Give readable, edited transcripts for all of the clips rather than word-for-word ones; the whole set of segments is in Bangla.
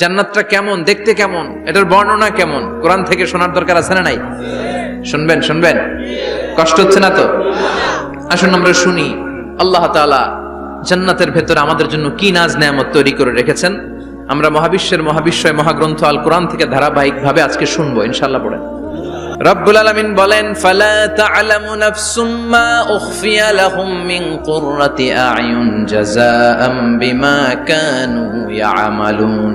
জান্নাতটা কেমন, দেখতে কেমন, এটার বর্ণনা কেমন, কোরআন থেকে শোনার দরকার আছে না নাই? শুনবেন শুনবেন, কষ্ট হচ্ছে না তো? আসুন আমরা শুনি আল্লাহ তাআলা জান্নাতের ভেতরে আমাদের জন্য কি নাজ নেয়ামত তৈরি করে রেখেছেন। আমরা মহাবিশ্বয় মহাগ্রন্থ আল কোরআন থেকে ধারাবাহিকভাবে আজকে শুনবো ইনশাআল্লাহ। পড়েন। রব্বুল আলামিন বলেন, ফালা তা'লামু নাফসুম মা উখফিয়া লাহুম মিন কুররাতি আ'য়ুন জাযাআম বিমা কানু ইয়া'মালুন।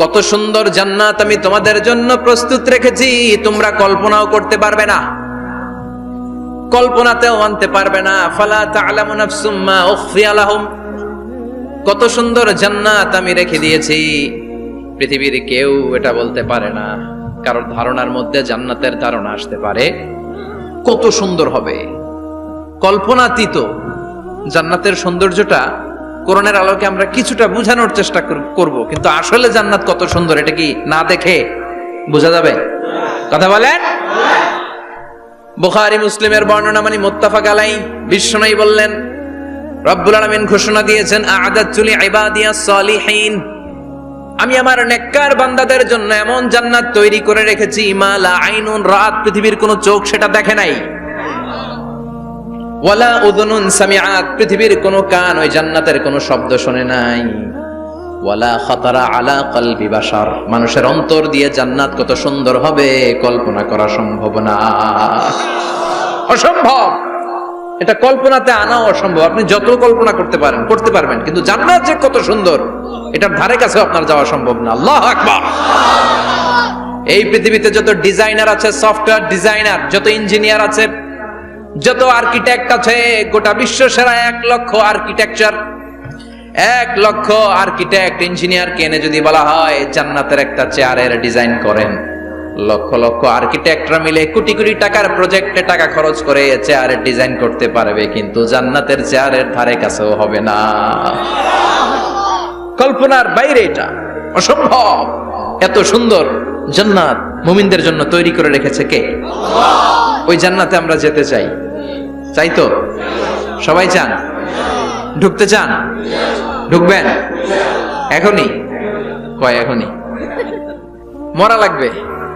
কত সুন্দর জান্নাত আমি তোমাদের জন্য প্রস্তুত রেখেছি, তোমরা কল্পনাও করতে পারবে না, কল্পনাতেও আনতে পারবে না। ফালা তা'লামু নাফসুম মা উখফিয়া লাহুম, কত সুন্দর জান্নাত আমি রেখে দিয়েছি, পৃথিবীর কেউ এটা বলতে পারে না। কারোর ধারণার মধ্যে জান্নাতের ধারণা আসতে পারে কত সুন্দর হবে, কল্পনাতীত জান্নাতের সৌন্দর্যটা কোরআনের আলোকে আমরা কিছুটা বোঝানোর চেষ্টা করব, কিন্তু আসলে জান্নাত কত সুন্দর এটা কি না দেখে বোঝা যাবে? কথা বলেন। বুখারী মুসলিমের বর্ণনা মানে মুত্তাফাক আলাইহি, বিশ্বনবী বললেন, রব্বুল আলামিন ঘোষণা দিয়েছেন, আ'আদাতু লিইবাদিয়াস সালিহিন, আমি আমার নেককার বান্দাদের জন্য এমন জান্নাত তৈরি করে রেখেছি, মা লা আইনুন রাত, পৃথিবীর কোন চোখ সেটা দেখে নাই, ওয়ালা উযুনুন সামিআত, পৃথিবীর কোন কান ওই জান্নাতের কোন শব্দ শুনে নাই, ওয়ালা খাতারা আলা কলবি বাশার, মানুষের অন্তর দিয়ে জান্নাত কত সুন্দর হবে কল্পনা করা সম্ভব না, অসম্ভব। এটা কল্পনাতে আনা অসম্ভব, আপনি যত কল্পনা করতে পারবেন, কিন্তু জান্নাত যে কত সুন্দর এটার ধারে কাছে আপনার যাওয়া সম্ভব না। আল্লাহু আকবার। এই পৃথিবীতে যত ডিজাইনার আছে, সফটওয়্যার ডিজাইনার, যত ইঞ্জিনিয়ার আছে, যত আর্কিটেক্ট আছে, গোটা বিশ্ব সেরা 1 লক্ষ আর্কিটেকচার, 1 লক্ষ আর্কিটেক্ট ইঞ্জিনিয়ারকে এনে যদি বলা হয় জান্নাতের একটা চেয়ারের ডিজাইন করেন, লক্ষ লক্ষ আর্কিটেক্টরা মিলে কোটি কোটি টাকার প্রজেক্টে টাকা খরচ করে চেয়ারের ডিজাইন করতে পারবে, কিন্তু জান্নাতের চেয়ারের ধারে কাছেও হবে না। কল্পনার বাইরে, এটা অসম্ভব। এত সুন্দর জান্নাত মুমিনদের জন্য তৈরি করে রেখেছে কে? ওই জান্নাতে আমরা যেতে চাই, চাই তো? সবাই চান? ঢুকতে চান? ঢুকবেন এখনই? কয় এখনই? মরা লাগবে,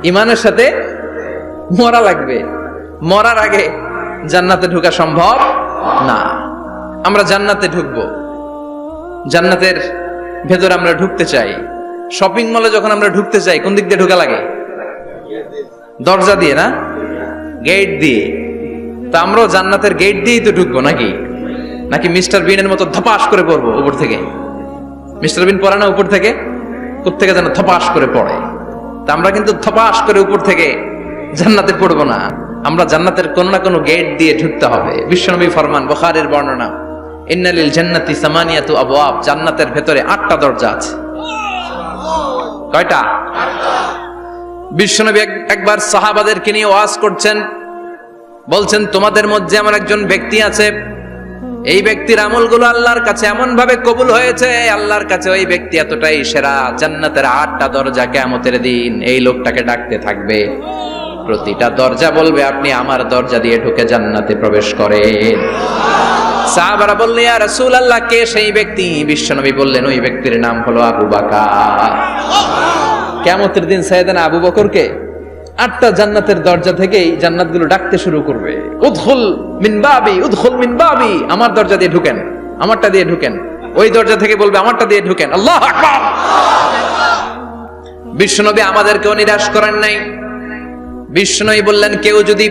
ইমানের সাথে মরা লাগবে, মরার আগে জান্নাতে ঢোকা সম্ভব না। আমরা জান্নাতে ঢুকবো, জান্নাতের ভেতরে আমরা ঢুকতে চাই। শপিং মলে যখন আমরা ঢুকতে চাই কোন দিক দিয়ে ঢোকা লাগে? দরজা দিয়ে না, গেট দিয়ে। তা আমরাও জান্নাতের গেট দিয়েই তো ঢুকবো নাকি? নাকি মিস্টার বিনের মতো ধপাস করে পড়বো উপর থেকে? মিস্টার বিন পড়ে না উপর থেকে, কোত্থেকে যেন ধপাস করে পড়ে। তা আমরা কিন্তু ধপাস করে উপর থেকে জান্নাতে পড়বো না, আমরা জান্নাতের কোন না কোনো গেট দিয়ে ঢুকতে হবে। বিশ্বনবী ফরমান, বুখারীর বর্ণনা, ইন্নালিল জান্নাতি সামানিয়াতু আবওয়াব, জান্নাতের ভেতরে 8টা দরজা আছে। কয়টা? বিশ্বনবী একবার সাহাবাদেরকে নিয়ে ওয়াজ করছেন, বলছেন, তোমাদের মধ্যে এমন একজন ব্যক্তি আছে, এই ব্যক্তির আমলগুলো আল্লাহর কাছে এমন ভাবে কবুল হয়েছে, আল্লাহর কাছে ওই ব্যক্তি এতটাই সেরা, জান্নাতের 8টা দরজা কিয়ামতের দিন এই লোকটাকে ডাকতে থাকবে, প্রতিটা দরজা বলবে, আপনি আমার দরজা দিয়ে ঢুকে জান্নাতে প্রবেশ করেন। সাহাবারা বললেন, ইয়া রাসূলুল্লাহ, কে সেই ব্যক্তি? বিশ্বনবী বললেন, ওই ব্যক্তির নাম হলো আবু বকর। কিয়ামতের দিন সাইয়েদনা আবু বকরকে 8টা জান্নাতের দরজা থেকেই জান্নাতগুলো ডাকতে শুরু করবে, উদখুল মিন বাবি, উদখুল মিন বাবি, আমার দরজা দিয়ে ঢুকেন, আমারটা দিয়ে ঢুকেন। ওই দরজা থেকে বলবে, আমারটা দিয়ে ঢুকেন। আল্লাহু আকবার। বিশ্বনবী আমাদেরকেও নিরাশ করেন নাই। বিশ্বনবী বললেন, কেউ যদি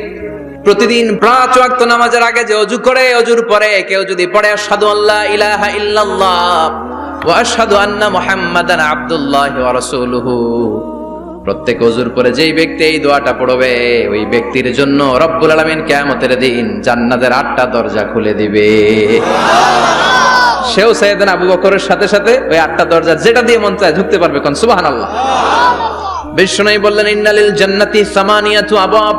প্রতিদিন 5 ওয়াক্ত নামাজের আগে যে ওযু করে, ওযুর পরে কেউ যদি পড়ে আশহাদু আল্লা ইলাহা ইল্লাল্লাহ ওয়া আশহাদু আন্না মুহাম্মাদান আবদুল্লাহি ওয়া রাসূলুহু, প্রত্যেক ওযুর পরে যেই ব্যক্তি এই দোয়াটা পড়বে, ওই ব্যক্তির জন্য রব্বুল আলামিন কিয়ামতের দিন জান্নাতের 8টা দরজা খুলে দিবে। সেও সাইয়েদনা আবু বকরের সাথে সাথে ওই 8টা দরজা যেটা দিয়ে মন চায় ঢুকতে পারবে। কোন সুবহানাল্লাহ। বিশ্বনবী বললেন, ইন্নালিল জান্নাতি সামানিয়াতু আবওয়াব,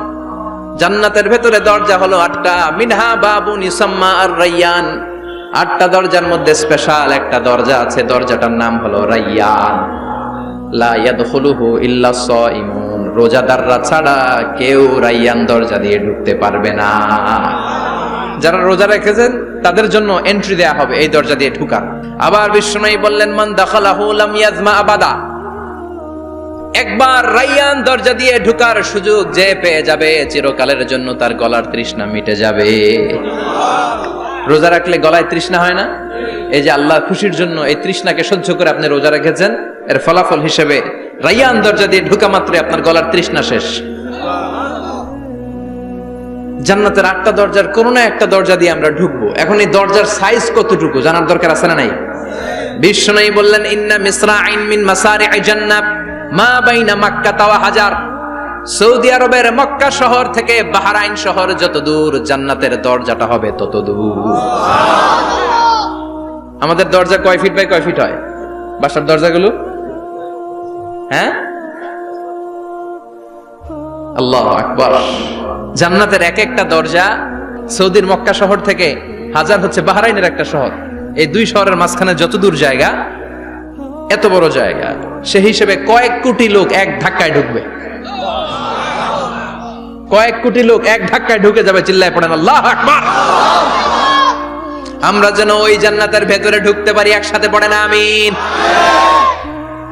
জান্নাতের ভেতরে দরজা হলো 8টা, মিনহা বাবুন ইউসাম্মা আর-রায়্যান, 8টা দরজার মধ্যে স্পেশাল একটা দরজা আছে, দরজাটার নাম হলো রায়্যান। লা ইয়াদখুলুহু ইল্লা সাইমুন, রোজাদাররা ছাড়া কেউ রায়্যান দরজা দিয়ে ঢুকতে পারবে না। যারা রোজা রেখেছেন তাদের জন্য এন্ট্রি দেয়া হবে এই দরজা দিয়ে ঢুকার। আবার বিশ্বনবী বললেন, মান দাখালাহু লাম ইয়াজমা আবাদা, একবার রাইয়ান দরজা দিয়ে ঢুকার সুযোগ যে পেয়ে যাবে চিরকালের জন্য তার গলার তৃষ্ণা মিটে যাবে। রোজা রাখলে গলায় তৃষ্ণা হয় না? এই যে আল্লাহ খুশির জন্য এই তৃষ্ণাকে সহ্য করে আপনি রোজা রেখেছেন, এর ফলাফল হিসেবে রাইয়ান দরজা দিয়ে ঢুকা মাত্রই আপনার গলার তৃষ্ণা শেষ। জান্নাতের 8টা দরজার কোন না একটা দরজা দিয়ে আমরা ঢুকবো। এখন এই দরজার সাইজ কতটুকু জানার দরকার আছে না নাই? বিশ্বনবী বললেন, ইন্না মিসরাইন মিন মাসারি'i জান্নাহ মা বাইনা মাক্কা ওয়া হাজার। সৌদি আরবের মক্কা শহর থেকে বাহরাইন শহর যত দূর, জান্নাতের দরজাটা হবে তত দূর। আমাদের দরজা কয় ফিট বাই কয় ফিট হয় বাসার দরজাগুলো? হ্যাঁ, আল্লাহু আকবার। জান্নাতের এক একটা দরজা সৌদির মক্কা শহর থেকে হাজার হচ্ছে বাহরাইনের একটা শহর, এই দুই শহরের মাঝখানে যত দূর জায়গা, এত বড় জায়গা, সে হিসেবে কয়েক কোটি লোক এক ধাক্কায় ঢুকবে। কয়েক কোটি লোক এক ধাক্কায় ঢুকে যাবে। চিল্লায় পড়েন আল্লাহু আকবার। আমরা যেন ওই জান্নাতের ভেতরে ঢুকতে পারি, একসাথে পড়েন আমিন।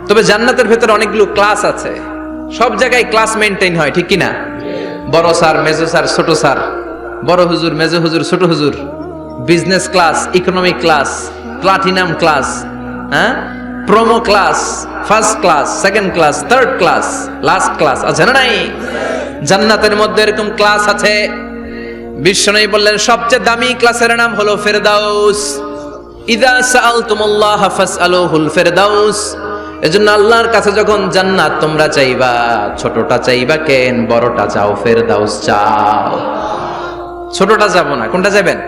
তবে জান্নাতের ভেতরে অনেকগুলো ক্লাস আছে, সব জায়গায় ক্লাস মেইনটেইন হয়, ঠিক কিনা? বড় স্যার, মেজো স্যার, ছোট স্যার, বড় হুজুর, মেজো হুজুর, ছোট হুজুর, business class, economic class, platinum class, হ্যাঁ, promo class, first class, second class, third class, last class আছে না নাই? জান্নাতের মধ্যে এরকম ক্লাস আছে। বিশ্বনবী বললেন, সবচেয়ে দামি ক্লাসের নাম হলো ফেরদাউস। ইযা সাআলতুমুল্লাহ ফাসআলুহুল ফেরদাউস। এজন্য আল্লাহর কাছে যখন জান্নাত তোমরা চাইবা, ছোটটা চাইবা কেন, বড়টা চাও, ফেরদাউস চাও। ছোটটা যাবো না, কোনটা যাবেন?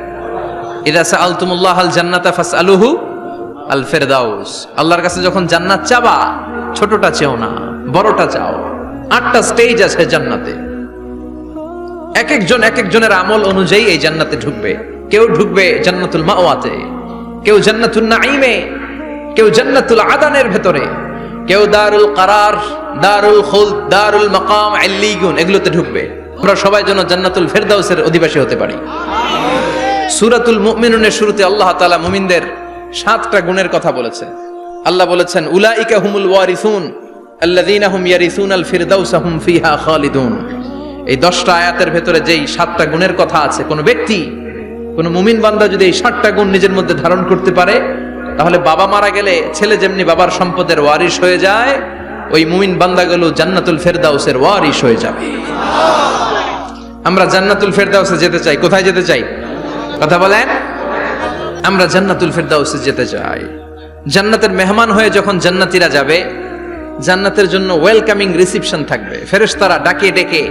ইযা সাআলতুমুল্লাহ আল জান্নাতা ফাসআলুহু আল ফেরদাউস। আল্লাহর কাছে যখন জান্নাত চাবা, ছোটটা চেও না, বড়টা চাও। 8টা স্টেজ আছে জান্নাতে, এক একজন এক একজনের আমল অনুযায়ী এই জান্নাতে ঢুকবে। কেউ ঢুকবে জান্নাতুল মাওয়াতে, কেউ জান্নাতুল নাঈমে, কেউ জান্নাতুল আদানের ভেতরে, কেউ দারুল কারার, দারুল খুলদ, দারুল মাকাম, আল্লিগুন, এগুলোতে ঢুকবে। আমরা সবাই যেন জান্নাতুল ফেরদাউসের অধিবাসী হতে পারি। সূরাতুল মুমিনুনের শুরুতে আল্লাহ তাআলা মুমিনদের 7টা গুণের কথা বলেছেন। আল্লাহ বলেছেন, উলাইকা হুমুল ওয়ারিসুন আল্লাযীনা হুম ইয়ারিসুনাল ফিরদাউসা হুম ফিহা খালিদুন। এই 10টা আয়াতের ভেতরে যেই 7টা গুণের কথা আছে, কোন ব্যক্তি, কোন মুমিন বান্দা যদি এই 7টা গুণ নিজের মধ্যে ধারণ করতে পারে, তাহলে বাবা মারা গেলে ছেলে যেমনি বাবার সম্পদের ওয়ারিশ হয়ে যায়, ওই মুমিন বান্দাগুলো জান্নাতুল ফেরদাউসের ওয়ারিশ হয়ে যাবে। আমরা জান্নাতুল ফেরদাউসে যেতে চাই। কোথায় যেতে চাই? কথা বলেন। আমরা জান্নাতুল ফেরদাউসে যেতে চাই। জান্নাতের মেহমান হয়ে যখন জান্নাতীরা যাবে, জান্নাতের জন্য ওয়েলকামিং রিসিপশন থাকবে। ফেরেশতারা ডাকে ডেকে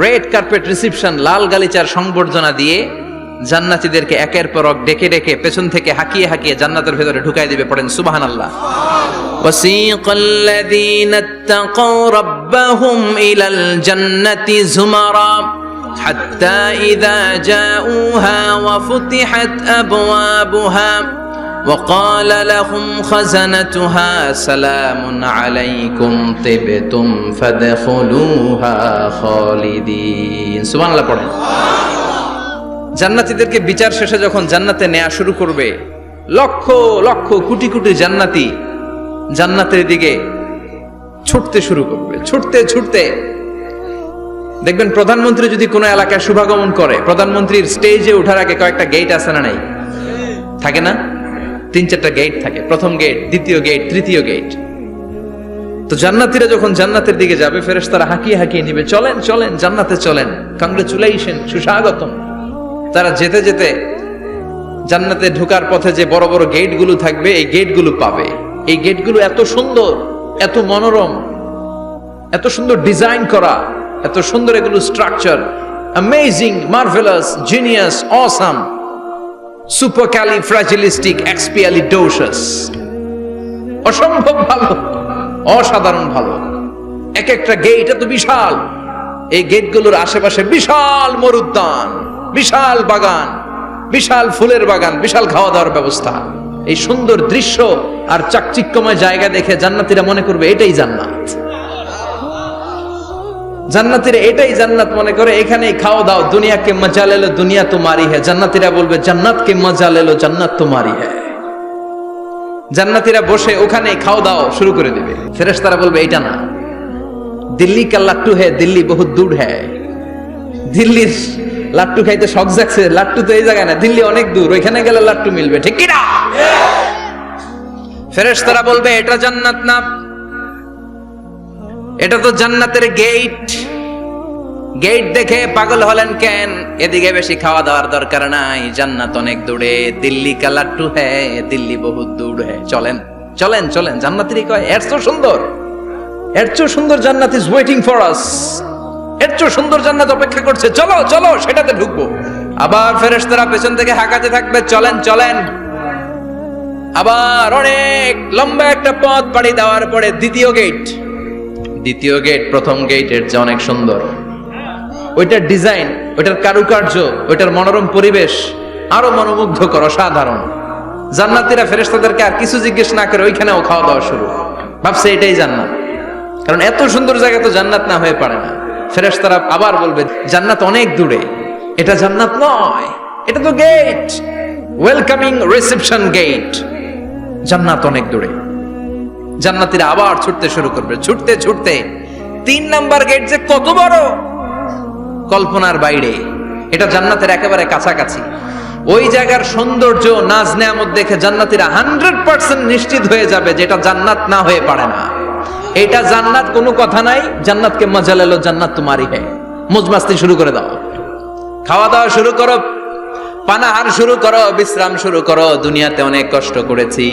রেড কার্পেট রিসিপশন, লাল গালিচার সংবর্ধনা দিয়ে জান্নাতীদেরকে একের পর এক ডেকে ডেকে পেছন থেকে হাঁকিয়ে হাঁকিয়ে জান্নাতের ভেতরে ঢুকাই দিবে। পড়েন সুবহানাল্লাহ। ওয়াসিকাল্লাযীনা ইত্তাকাউ রাব্বাহুম ইলাল জান্নাতি যুমারা হাত্তা ইযা জাউহা ওয়া ফুতিহাত আবওয়াবুহা وقال لهم خزنتها سلام عليكم طبتم فادخلوها خالدين। সুবহানাল্লাহ পড়েন। জান্নাতীদেরকে বিচার শেষে যখন জান্নাতে নেওয়া শুরু করবে, লক্ষ লক্ষ কোটি কোটি জান্নাতি জান্নাতের দিকে ছুটতে শুরু করবে। ছুটতে ছুটতে দেখবেন, প্রধানমন্ত্রী যদি কোনো এলাকায় শুভাগমন করে, প্রধানমন্ত্রীর স্টেজে ওঠার আগে কয়েকটা গেট আছে না নাই? থাকে না? 3-4টা গেট থাকে। প্রথম গেট, দ্বিতীয় গেট, তৃতীয় গেট। তো জান্নাতীরা যখন জান্নাতের দিকে যাবে, ফেরেশতারা হাঁকিয়ে হাঁকিয়ে নিবে, চলেন চলেন জান্নাতে চলেন, কংগ্রেচুলেশন, সুস্বাগতম। তারা যেতে যেতে জান্নাতে ঢোকার পথে যে বড় বড় গেটগুলো থাকবে, এই গেটগুলো পাবে। এই গেটগুলো এত সুন্দর, এত মনোরম, এত সুন্দর ডিজাইন করা, এত সুন্দর এগুলো structure, amazing, marvellous, genius, awesome, supercalifragilisticexpialidocious, অসম্ভব ভালো, অসাধারণ ভালো। এক একটা গেট এত বিশাল। এই গেটগুলোর আশেপাশে বিশাল মরুদ্যান, বিশাল বাগান, বিশাল ফুলের বাগান, বিশাল খাওয়া দাওয়ার ব্যবস্থা। এই সুন্দর দৃশ্য আর চাকচিক্যময় জায়গা দেখে জান্নাতীরা মনে করবে এটাই জান্নাত। জান্নাতীরা এটাই জান্নাত মনে করে, এখানেই খাও দাও, দুনিয়া কে মজা লে লো দুনিয়া তোমারি হ্যায়। জান্নাতীরা বলবে জান্নাত কে মজা লে লো জান্নাত তোমারি হ্যায়। জান্নাতীরা বসে ওখানেই খাও দাও শুরু করে দিবে। ফেরেশতারা বলবে এটা না, দিল্লি কা লাট্টু হ্যায়, দিল্লি বহুত দূর হ্যায়। দিল্লির লাট্টু খাইতে শখ জাগছে, লাট্টু তো এই জায়গায় না, দিল্লি অনেক দূর, ওইখানে গেলে লাট্টু মিলবে, ঠিক কি না? ফেরেশতারা বলবে এটা জান্নাত না, এটা তো জান্নাতের গেট। গেট দেখে পাগল হলেন কেন? এদিকে বেশি খাওয়া দাওয়ার দরকার নাই, জান্নাত অনেক দূরে। দিল্লি কা লাট্টু হ্যায়, দিল্লি বহুত দূর হ্যায়। চলেন চলেন চলেন। জান্নাতেরই কয় এর চেয়ে সুন্দর, এর চেয়ে সুন্দর জান্নাত ইজ ওয়েটিং ফর আস, এর চেয়ে সুন্দর জান্নাত অপেক্ষা করছে, চলো চলো সেটাতে ঢুকবো। আবার ফেরেশতারা পেছন থেকে হাঁকাতে থাকবে চলেন চলেন। আবার অনেক লম্বা একটা পথ পাড়ি দেওয়ার পরে দ্বিতীয় গেট। দ্বিতীয় গেট প্রথম গেটের চেয়ে অনেক সুন্দর। ওইটার ডিজাইন, ওইটার কারুকার্য, ওইটার মনোরম পরিবেশ আরো মনোমুগ্ধকর, অসাধারণ। জান্নাতীরা ফেরেশতাদেরকে আর কিছু জিজ্ঞেস না করে ওইখানেও খাওয়া দাওয়া শুরু। ভাবছে এটাই জান্নাত, কারণ এত সুন্দর জায়গা তো জান্নাত না হয়ে পারে না। ফেরেশতারা আবার বলবে জান্নাত অনেক দূরে, এটা জান্নাত নয়, এটা তো গেট, ওয়েলকামিং রিসেপশন গেট। জান্নাত অনেক দূরে। জান্নাতীরা আবার ছুটতে শুরু করবে, ছুটতে ছুটতে 3 নাম্বার গেট যে কত বড়, কল্পনার বাইরে। এটা জান্নাতের একেবারে কাছাকাছি। ওই জায়গার সৌন্দর্য, নাজ নেয়ামত দেখে জান্নাতীরা 100% নিশ্চিত হয়ে যাবে যে এটা জান্নাত না হয়ে পারে না। এটা জান্নাত, কোনো কথা নাই। জান্নাতকে মজা লেলো জান্নাত তোমারই হ্যায়। মজমাস্তি শুরু করে দাও, খাওয়া দাওয়া শুরু করো, পানাহার শুরু করো, বিশ্রাম শুরু করো। দুনিয়াতে অনেক কষ্ট করেছি,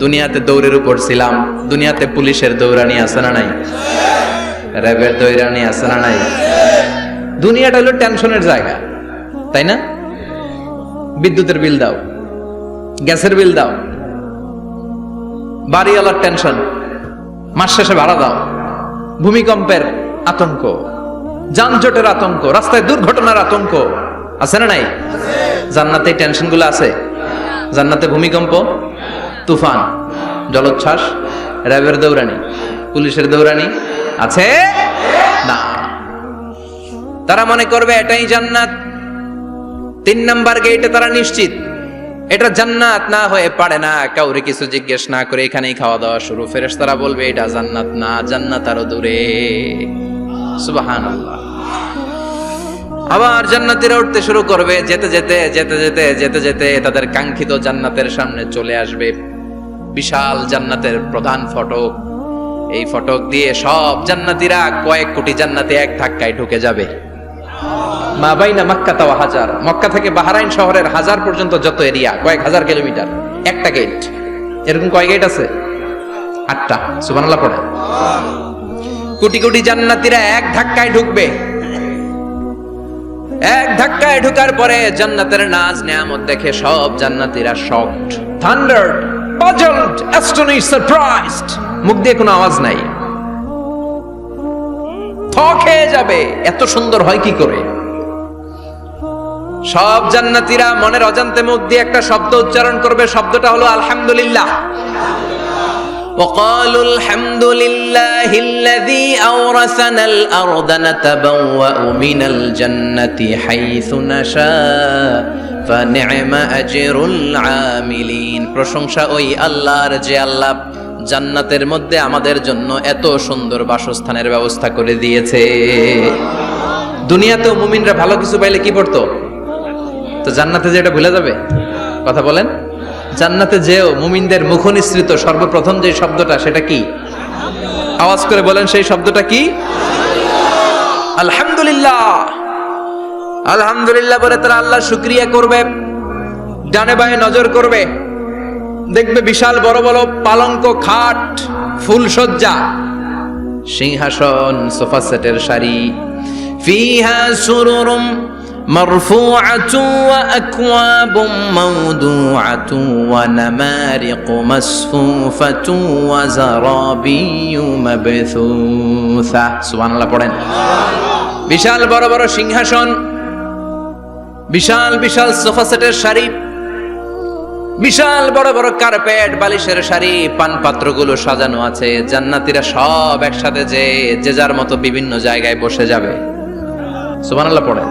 দুনিয়াতে দৌড়ের উপর ছিলাম, দুনিয়াতে পুলিশের দৌড়ানি আছে না নাই, র্যাবের দৌড়ানি আছে না নাই। দুনিয়াটা হলো টেনশনের জায়গা, তাই না? বিদ্যুতের বিল দাও, গ্যাসের বিল দাও, বাড়িওয়ালার টেনশন, মাস শেষে ভাড়া দাও, ভূমিকম্পের আতঙ্ক, যানজটের আতঙ্ক, রাস্তায় দুর্ঘটনার আতঙ্ক আছে না নাই? জান্নাতে টেনশন গুলো আছে? জান্নাতে ভূমিকম্প, তুফান, জলোচ্ছ্বাস, র্যাবের দৌড়ানি, পুলিশের দৌড়ানি আছে না। তারা মনে করবে এটাই জান্নাত। 3 নাম্বার গেটে তারা নিশ্চিত এটা জান্নাত না হয়ে পারে না। কাউরে কিছু জিজ্ঞেস না করে এখানেই খাওয়া দাওয়া শুরু। ফেরেশতারা বলবে এটা জান্নাত না, জান্নাত আরো দূরে। সুবহানাল্লাহ। আবার জান্নাতীরা উঠতে শুরু করবে, যেতে যেতে যেতে যেতে যেতে যেতে তাদের কাঙ্ক্ষিত জান্নাতের সামনে চলে আসবে। বিশাল জান্নাতের প্রধান ফটক। এই ফটক দিয়ে সব জান্নাতীরা, কয়েক কোটি জান্নাতি এক ধাক্কায় ঢুকে যাবে। মা বাইনা মক্কা ওয়া হাজার, মক্কা থেকে বাহরাইন শহরের হাজার পর্যন্ত যত এরিয়া, কয়েক হাজার কিলোমিটার, একটা গেট। এরকম কয় গেট আছে? 8টা। সুবহানাল্লাহ পড়ে। কোটি কোটি জান্নাতীরা এক ধাক্কায় ঢুকবে। এক ধাক্কায় ঢোকার পরে জান্নাতের নাজ নেয়ামত দেখে সব জান্নাতীরা শকড, থান্ডার্ড, পাজলড, অ্যাস্টনিশড, সারপ্রাইজড। মুখ দিয়ে কোনো আওয়াজ নাই, থ খেয়ে যাবে। এত সুন্দর হয় কি করে? সব জান্নাতীরা মনের অজান্তে মুখ দিয়ে একটা শব্দ উচ্চারণ করবে। শব্দটা হলো আলহামদুলিল্লাহ। وقالوا الحمد لله الذي أورثنا الأرض نتبوأ من الجنة حيث نشاء فنعم أجر العاملين। প্রশংসা ওই আল্লাহর যে আল্লাহ জান্নাতের মধ্যে আমাদের জন্য এত সুন্দর বাসস্থানের ব্যবস্থা করে দিয়েছে। দুনিয়াতেও মুমিনরা ভালো কিছু পাইলে কি পড়তো? তো জান্নাতে যে এটা ভুলে যাবে? কথা বলেন। জান্নাতে যেও মুমিনদের মুখনিসৃত সর্বপ্রথম যে শব্দটা, সেটা কি? আওয়াজ করে বলেন, সেই শব্দটা কি? আলহামদুলিল্লাহ। আলহামদুলিল্লাহ বলে তারা আল্লাহর শুকরিয়া করবে। ডানে বায়ে নজর করবে, দেখবে বিশাল বড় বড় পালঙ্ক, খাট, ফুলসজ্জা, সিংহাসন, সোফা সেটের সারি। ফিহা সুরুরুম মারফুআতু ওয়া আকওয়াবুম মাওদুআতু ওয়া নামারিকু মাসফুফাতু ওয়া যারাবিয়্যু মাবথুসা। সুবহানাল্লাহ পড়েন। বিশাল বড় বড় সিংহাসন, বিশাল বিশাল সোফা সেটের সারি, বিশাল বড় বড় কার্পেট, বালিশের শাড়ি, পান পাত্রগুলো সাজানো আছে। জান্নাতীরা সব একসাথে যে যার মতো বিভিন্ন জায়গায় বসে যাবে। সুবহানাল্লাহ পড়ে।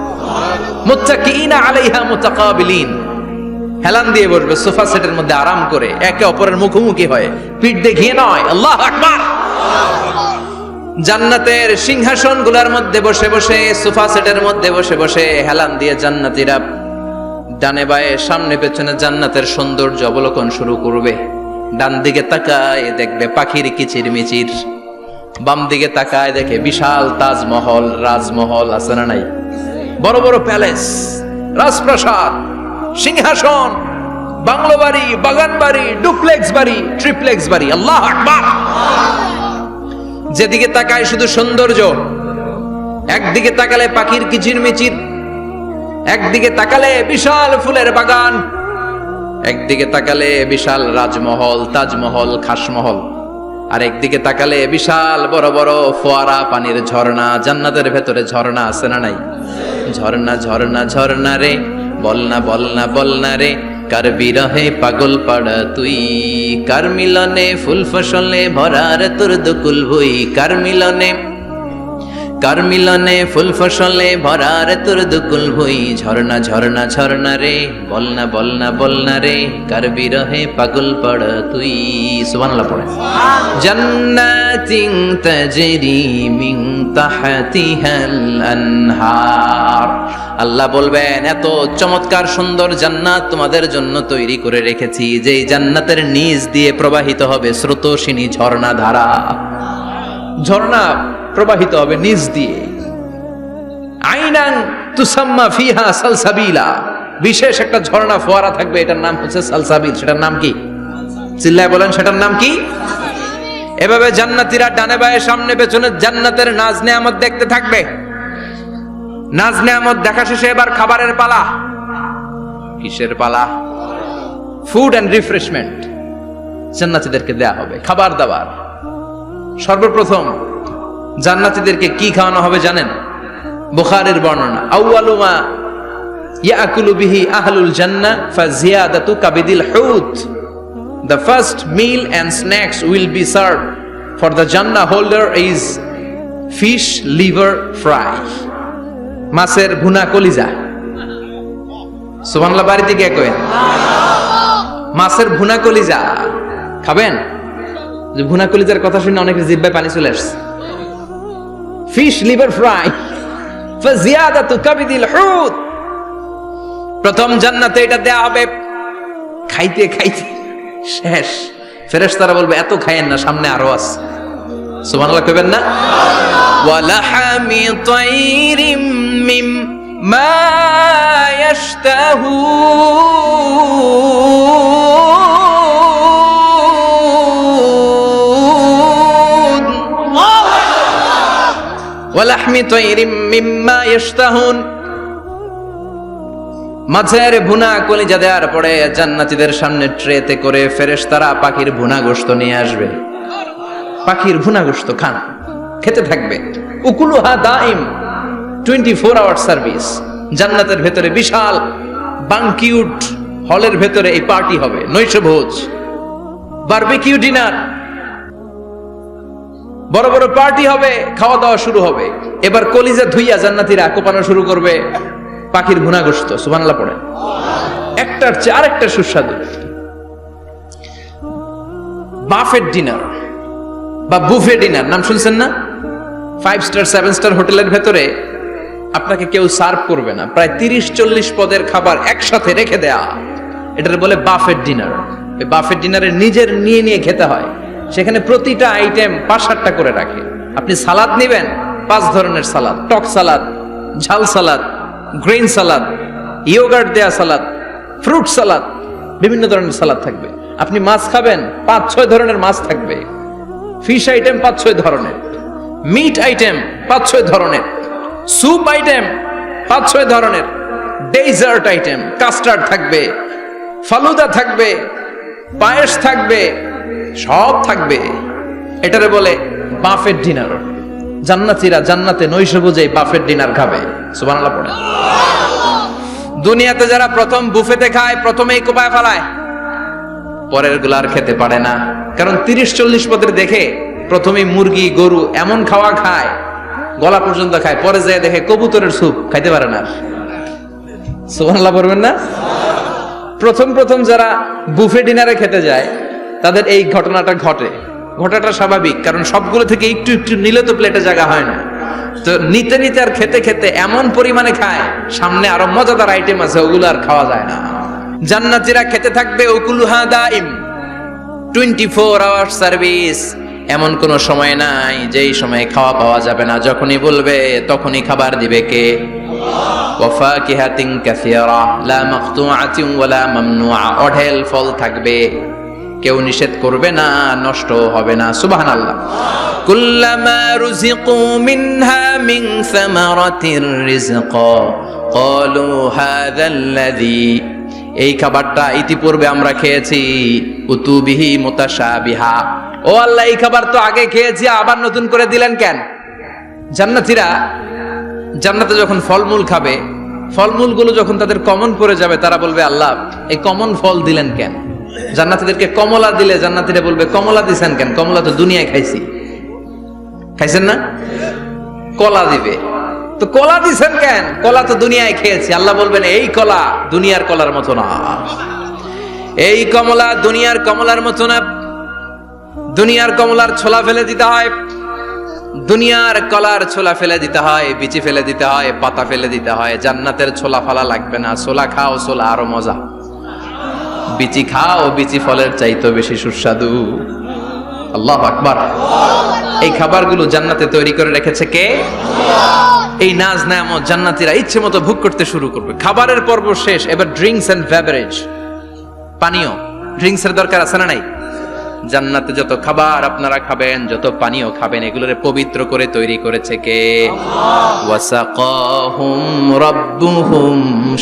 মুত্তাকিইনা আলাইহা মুতাকাবিলিন, হেলান দিয়ে বসবে সোফা সেটের মধ্যে আরাম করে, একে অপরের মুখোমুখি হয়ে, পিঠ দেখিয়ে নয়। আল্লাহু আকবার। জান্নাতের সিংহাসন গুলার মধ্যে বসে বসে, সোফা সেটের মধ্যে বসে বসে হেলান দিয়ে জান্নাতীরা ডানে বায়ে সামনে পেছনে জান্নাতের সৌন্দর্য অবলোকন শুরু করবে। ডান দিকে তাকায় দেখবে পাখির কিচিরমিচির, বাম দিকে তাকায় দেখে বিশাল তাজমহল, রাজমহল আছে না নাই, বড় বড় প্যালেস, রাজপ্রাসাদ, সিংহাসন, বাংলো বাড়ি, বাগান বাড়ি, ডুপ্লেক্স বাড়ি, ট্রিপ্লেক্স বাড়ি। আল্লাহু আকবার। যেদিকে তাকায় শুধু সৌন্দর্য। একদিকে তাকালে পাখির কিচিরমিচির, একদিকে তাকালে বিশাল ফুলের বাগান, একদিকে তাকালে বিশাল রাজমহল, তাজমহল, খাসমহল, আর একদিকে তাকালে বিশাল বড় বড় ফোয়ারা, পানির ঝর্ণা। জান্নাতের ভেতরে ঝর্ণা আছে না নাই? ঝর্ণা ঝর্ণা ঝর্ণা রে, বলনা বলনা বলনা রে, কার বিরহে পাগল পাড়া তুই, কার মিলনে ফুল ফসলে ভরার তোর দুকুল ভুই, কার মিলনে ফুল ফসলে ভরার তোর দুকুল ভুই। ঝর্ণা ঝর্ণা ঝর্ণা রে, বলনা বলনা বলনা রে, কার বিরহে পাগল পাড়া তুই। সুবহানাল্লাহ পড়ে। জান্নাতিন তাজরি মিন তাহতিহাল আনহার, আল্লাহ বলবেন এত চমৎকার সুন্দর জান্নাত তোমাদের জন্য তৈরি করে রেখেছি, যেই জান্নাতের নিচ দিয়ে প্রবাহিত হবে স্রোতস্বিনী ঝর্ণা ধারা। ঝর্ণা প্রবাহিত হবে নিচ দিয়ে। আইনান তুসাম্মা ফিহা সালসাবিলা, বিশেষ একটা ঝর্ণা ফোয়ারা থাকবে, এটার নাম হচ্ছে সালসাবিল। সেটার নাম কি? চিল্লায় বলেন, সেটার নাম কি? এভাবে জান্নাতীরা ডানে বায়ে সামনে পেছনে জান্নাতের নাজ নেয়ামত দেখতে থাকবে। নাজ নেয়ামত দেখা শেষে এবার খাবারের পালা। কিসের পালা? ফুড এন্ড রিফ্রেশমেন্ট জান্নাতীদেরকে দেয়া হবে, খাবার দাবার। সর্বপ্রথম জান্নাতীদেরকে কি খাওয়ানো হবে জানেন? বুখারীর বর্ণনা, আউয়ালু মা ইয়াকুলু বিহি আহলুল জান্নাহ ফাজিয়াদাতু কাবিদিল হুত। The first meal and snacks will be served for the Jannah holder is fish liver fry, মাছের ভুনা কলিজা। সুবহানাল্লাহ, বাড়িতে গিয়ে কইন মাছের ভুনা কলিজা খাবেন। যে ভুনা কলিজার কথা শুনে অনেকের জিহ্বায় পানি চলে আসছে। ফিশ লিভার ফ্রাই ফাজিয়াদাতু কাবিদিল হুত, প্রথম জান্নাতে এটা দেয়া হবে। খাইতে খাইতে শেষ, ফেরেশতারা বলবে এত খায়েন না, সামনে আরো আছে। সুবহানাল্লাহ কইবেন না? ওয়ালাহামি তাইরিম মিম্মা ইয়াশতাহুন, ওয়ালাহমি তাইরিম মিম্মা ইয়াশতাহুন, মাছের ভুনা কলিজা দেওয়ার পরে জান্নাতীদের সামনে ট্রেতে করে ফেরেশতারা পাখির ভুনা গোশত নিয়ে আসবে। পাখির ভুনা গোশত খান, খেতে থাকবে। উকুলুহা দাইম, 24 আওয়ার সার্ভিস। জান্নাতের ভেতরে বিশাল বানকিউট হলের ভেতরে এই পার্টি হবে, নৈশভোজ, বারবিকিউ ডিনার, বড় বড় পার্টি হবে, খাওয়া দাওয়া শুরু হবে। এবার কলিজা ধুইয়া জান্নাতীরা কোপানো শুরু করবে পাখির ভুনা গোশত। সুবহানাল্লাহ পড়েন। একটার চেয়ে আরেকটা সুস্বাদু। বাফেট ডিনার বা বুফে ডিনার নাম শুনছেন না? 5 স্টার 7 স্টার হোটেলের ভেতরে আপনাকে কেউ সার্ভ করবে না, প্রায় 30-40 পদের খাবার একসাথে রেখে দেয়া, এটার বলে বাফেট ডিনার। এই বাফেট ডিনারে নিজের নিয়ে খেতে হয়। সেখানে প্রতিটা আইটেম 5-7টা করে রাখে। আপনি সালাদ নেবেন, 5 ধরনের সালাদ, টক সালাদ, ঝাল সালাদ, গ্রিন সালাদ, ইয়োগার্ট দেয়া সালাদ, ফ্রুট সালাদ, বিভিন্ন ধরনের সালাদ থাকবে। আপনি মাছ খাবেন, 5-6 ধরনের মাছ থাকবে। ফিশ আইটেম 5-6 ধরনের, মিট আইটেম 5-6 ধরনের, স্যুপ আইটেম 5-6 ধরনের, ডেজার্ট আইটেম, কাস্টার্ড থাকবে, ফালুদা থাকবে, পায়েস থাকবে, সব থাকবে। এটারে বলে বাফেট ডিনার। জান্নাতীরা জান্নাতে নৈশভোজে বাফেট ডিনার খাবে। সুবহানাল্লাহ পড়ে। দুনিয়াতে যারা প্রথম বুফেতে খায় প্রথমেই কোপায় ফেলায়। পরের গুলার খেতে পারে না, কারণ 30-40 পদের দেখে প্রথমে মুরগি গরু এমন খাওয়া খায়, গলা পর্যন্ত খায়, পরে যায় দেখে কবুতরের স্যুপ খাইতে পারে না। সুবহানাল্লাহ বলবেন না? প্রথম প্রথম যারা বুফে ডিনারে খেতে যায় তাদের এই ঘটনাটা ঘটে। ঘটাটা স্বাভাবিক, কারণ সবগুলো থেকে একটু একটু নিলে তো প্লেটে জায়গা হয় না। তো নিতে নিতে আর খেতে খেতে এমন পরিমাণে খায়, সামনে আরো মজাদার আইটেম আছে, ওগুলো আর খাওয়া যায় না। জান্নাতীরা খেতে থাকবে উকুলুহা দাইম, 24 আওয়ার সার্ভিস। এমন কোন সময় নাই যেই সময় খাওয়া পাওয়া যাবে না, যখনই বলবে তখনই খাবার দিবে কে? ওয়া ফাকিহাতিন কাসীরা লা মাকতুআতিন ওয়ালা মামনুআ, অঢেল ফল থাকবে, কেউ নিষেধ করবে না, নষ্ট হবে না। সুবহানাল্লাহ। কুল্লামা রুজিকু মিনহা মিন সামারাতির রিজকা ক্বালু হাযাল্লাযী, এই খাবারটা ইতিপূর্বে আমরা খেয়েছি, উতুবিহি মুতাশাবিহা, ও আল্লাহ এই খাবার তো আগে খেয়েছি, আবার নতুন করে দিলেন কেন? জান্নাতীরা জান্নাতে যখন ফলমূল খাবে, ফলমূলগুলো যখন তাদের কমন পড়ে যাবে, তারা বলবে আল্লাহ এই কমন ফল দিলেন কেন? জান্নাতীদেরকে কমলা দিলে জান্নাতীরা বলবে কমলা দিছেন কেন? কমলা তো দুনিয়ায় খাইছি। খাইছেন না? কলা দিবে, তো কলা দিছেন কেন? কলা তো দুনিয়ায় খেয়েছি। আল্লাহ বলবেন এই কলা দুনিয়ার কলার মতো না, এই কমলা দুনিয়ার কমলার মতো না। দুনিয়ার কমলার ছোলা ফেলে দিতে হয়, দুনিয়ার কলার ছোলা ফেলে দিতে হয়, বিচি ফেলে দিতে হয়, পাতা ফেলে দিতে হয়। জান্নাতের ছোলা ফালা লাগবে না, ছোলা খাও, ছোলা আরো মজা। বিচি খাও, বিচি ফলের চাইতে বেশি সুস্বাদু। আল্লাহু আকবার। এই খাবারগুলো জান্নাতে তৈরি করে রেখেছে কে? এই নাজ নেয়ামত জান্নাতীরা ইচ্ছে মতো ভোগ করতে শুরু করবে। খাবারের পর্ব শেষ, এবার ড্রিঙ্কস এন্ড বেভারেজ, পানীয়। ড্রিঙ্কসের দরকার আছে না নাই? জান্নাতে যত খাবার আপনারা খাবেন, যত পানীয় খাবেন, এগুলোরে পবিত্র করে তৈরি করেছে কে? ওয়াসাকাহুম রাব্বুহুম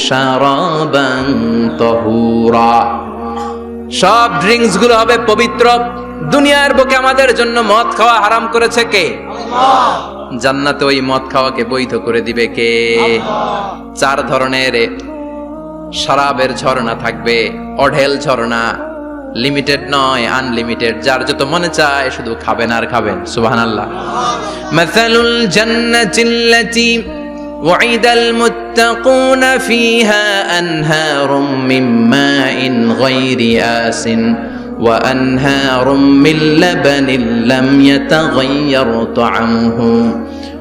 শারাবান তাহুরা। সব ড্রিঙ্কস গুলো হবে পবিত্র। দুনিয়ার বুকে আমাদের জন্য মদ খাওয়া হারাম করেছে কে? আল্লাহ। জান্নাতে ওই মদ খাওয়াকে বৈধ করে দিবে কে? আল্লাহ। 4 ধরনের শরাবের ঝর্ণা থাকবে, অঢেল ঝর্ণা, লিমিটেড নয়, আনলিমিটেড। যার যত মনে চায় শুধু খাবেন আর খাবেন। সুবহানাল্লাহ। মাসালুল জান্নাতিল্লাতী ওয়াইদাল মুত্তাকুনা ফিহা আনহারুম মিন মাইন গায়রি আসিন ওয়া আনহারুম মিন লাবানিন লাম ইয়াতাগায়্যার তা'আমুহু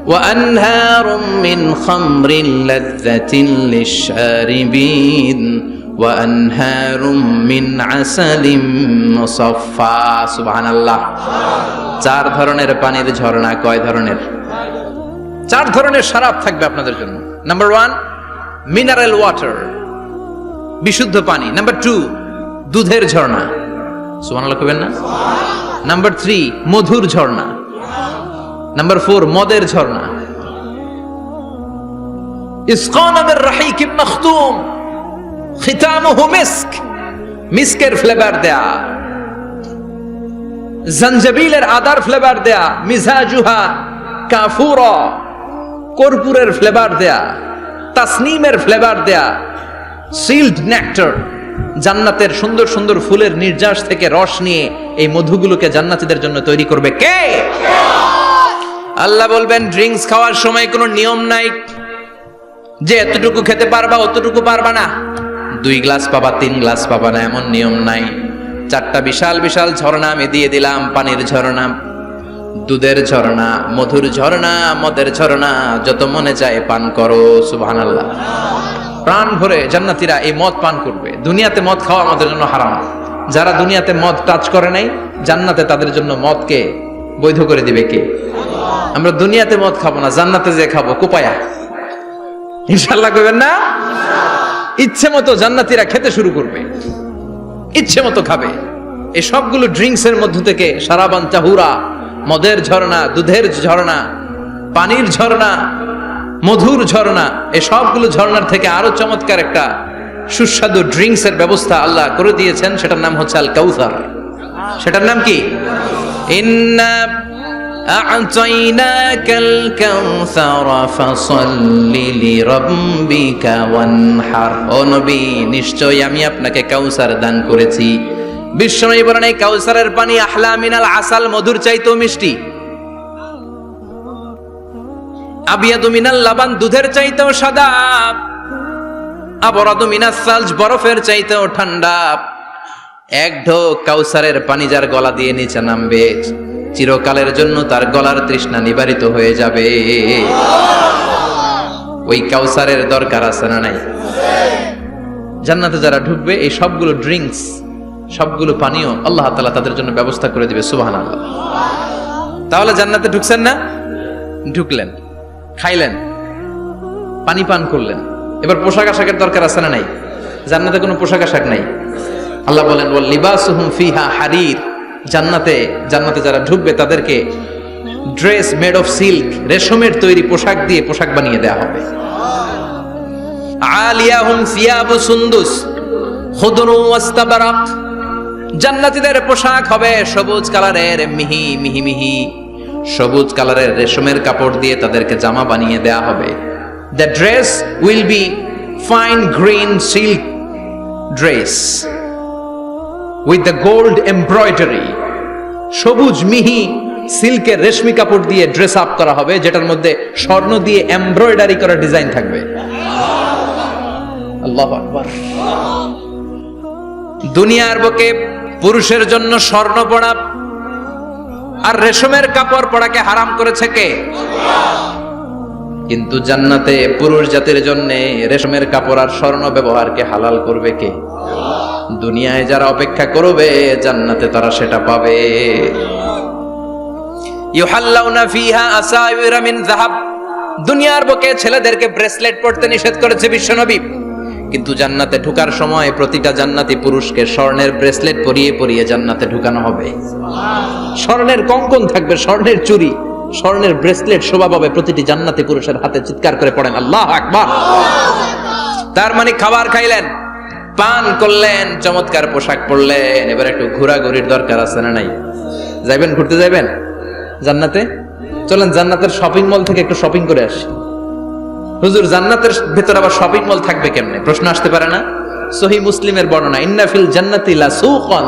ওয়া আনহারুম মিন খামরিন লাযযাতিন লিশ-শারিবিন ওয়া আনহারুম মিন আসালিম মুসাফফা। সুবহানাল্লাহ। 4 ধরনের পানির ঝর্ণা। কয় ধরনের? 4 ধরনের শরাব থাকবে আপনাদের জন্য। নাম্বার 1 মিনারেল ওয়াটার, বিশুদ্ধ পানি। নাম্বার 2 দুধের ঝর্ণা। সুবহানাল্লাহ কইবেন না? নাম্বার 3 মধুর ঝর্ণা। নাম্বার 4 মদের ঝর্ণা। ইসকানা মির রাহিকিম মাখতুম খিতামুহু মিস্ক, মিস্কের ফ্লেভার দেয়া, জঞ্জাবিলের আদার ফ্লেভার দেয়া, মিজাজুহা কাফুরা, কর্পূরের ফ্লেভার দেয়া, তাসনিমের ফ্লেভার দেয়া, সিল্ড নেক্টার। জান্নাতের সুন্দর সুন্দর ফুলের নির্যাস থেকে রস নিয়ে এই মধুগুলোকে জান্নাতীদের জন্য তৈরি করবে কে? আল্লাহ বলবেন ড্রিঙ্কস খাওয়ার সময় কোনো নিয়ম নাই যে এতটুকু খেতে পারবা অতটুকু পারবা না, 2 গ্লাস পাবা 3 গ্লাস পাবা না, এমন নিয়ম নাই। 4টা বিশাল বিশাল ঝর্ণা আমি দিয়ে দিলাম, পানির ঝর্ণা, দুধের ঝর্ণা, মধুর ঝর্ণা, মদের ঝর্ণা, যত মনে চায় পান করো। সুবহানাল্লাহ। প্রাণ ভরে জান্নাতীরা এই মদ পান করবে। দুনিয়াতে মদ খাওয়া আমাদের জন্য হারাম। যারা দুনিয়াতে মদ টাচ করে নাই, জান্নাতে তাদের জন্য মদকে বৈধ করে দিবে কে? আমরা দুনিয়াতে মদ খাবো না, জান্নাতে যে খাবো কোপায়া। ইনশাআল্লাহ কইবেন না? ইচ্ছে মতো জান্নাতীরা খেতে শুরু করবে, ইচ্ছে মতো খাবে। এই সবগুলো ড্রিঙ্কস এর মধ্য থেকে শারাবান তাহুরা, মদের ঝর্ণা, দুধের ঝর্ণা, পানির ঝর্ণা, মধুর ঝর্ণা, এই সবগুলো ঝর্ণার থেকে আরো চমৎকার একটা সুস্বাদু ড্রিঙ্কস এর ব্যবস্থা আল্লাহ করে দিয়েছেন। সেটার নাম হচ্ছে আল কাউসার। সেটার নাম কি? ইন্না আ'তাইনাকাল কাউসার ফাসাল্লি লিরাব্বিকা ওয়ানহার। ও নবী, নিশ্চয়ই আমি আপনাকে কাউসার দান করেছি, বিশ্বনবী বলেন এই কাউসারের পানি আহলা মিনাল আসাল, মধুর চাইতেও মিষ্টি। আবিয়াদু মিনাল লাবান, দুধের চাইতেও সাদা। আবরাদু মিনাস সালজ, বরফের চাইতেও ঠান্ডা। এক ঢোক কাউসারের পানি যার গলা দিয়ে নিচে নামবে, চিরকালের জন্য তার গলার তৃষ্ণা নিবারিত হয়ে যাবে। ওই কাউসারের দরকার আছে না নাই? জান্নাতে যারা ঢুকবে এই সবগুলো ড্রিঙ্কস, সবগুলো পানীয় আল্লাহ তাআলা তাদের জন্য ব্যবস্থা করে দিবে। সুবহানাল্লাহ। তাহলে জান্নাতে ঢুকছেন না? ঢুকলেন, খাইলেন, পানি পান করলেন, এবার পোশাক আশাকের দরকার আছে না নাই? জান্নাতে কোনো পোশাক আশাক নাই। আল্লাহ বলেন ওয়াল লিবাসুহুম ফিহা হারির, জান্নাতে যারা ঢুকবে তাদেরকে ড্রেস মেড অফ সিল্ক, রেশমের তৈরি পোশাক দিয়ে পোশাক বানিয়ে দেয়া হবে। আলিয়াহুম সিয়াবু সুন্দুস খুদরু ওয়াস্তাবরাক, জান্নাতীদের পোশাক হবে সবুজ কালারের, মিহি মিহি মিহি সবুজ কালারের রেশমের কাপড় দিয়ে তাদেরকে জামা বানিয়ে দেয়া হবে। The dress will be fine green silk dress with the gold embroidery, সবুজ মিহি সিল্কের রেশমি কাপড় দিয়ে ড্রেস আপ করা হবে, যেটার মধ্যে স্বর্ণ দিয়ে এমব্রয়ডারি করা ডিজাইন থাকবে। আল্লাহু আকবার। দুনিয়ার বুকে পুরুষের জন্য স্বর্ণ পরা আর রেশমের কাপড় পরাকে হারাম করেছে কে? কিন্তু জান্নাতে পুরুষ জাতির জন্য রেশমের কাপড় আর স্বর্ণ ব্যবহারকে হালাল করবে কে? দুনিয়ায় যারা অপেক্ষা করবে জান্নাতে তারা সেটা পাবে। ইউহাল্লাউনা ফিহা আসাওয়িরা মিন যাহাব, দুনিয়ার বুকে ছেলেদেরকে ব্রেসলেট পরতে নিষেধ করেছে বিশ্বনবী, কিন্তু জান্নাতে ঢোকার সময় প্রতিটা জান্নাতি পুরুষকে স্বর্ণের ব্রেসলেট পরিয়ে পরিয়ে জান্নাতে ঢুকানো হবে। স্বর্ণের কঙ্কন থাকবে, স্বর্ণের চুড়ি, স্বর্ণের ব্রেসলেট শোভা পাবে প্রতিটি জান্নাতি পুরুষের হাতে। চিৎকার করে পড়েন আল্লাহু আকবার। তার মানে খাবার খাইলেন, পান করলেন, চমৎকার পোশাক পরলেন, এবার একটু ঘোরাঘুরির দরকার আছে না নাই? যাইবেন, ঘুরতে যাইবেন জান্নাতে? চলেন জান্নাতের শপিং মল থেকে একটু শপিং করে আসি। হুজুর জান্নাতের ভেতর আবার শপিং মল থাকবে কেমনে? প্রশ্ন আসতে পারে না? সহিহ মুসলিমের বর্ণনা, ইন্না ফিল জান্নাতি লা সুকান,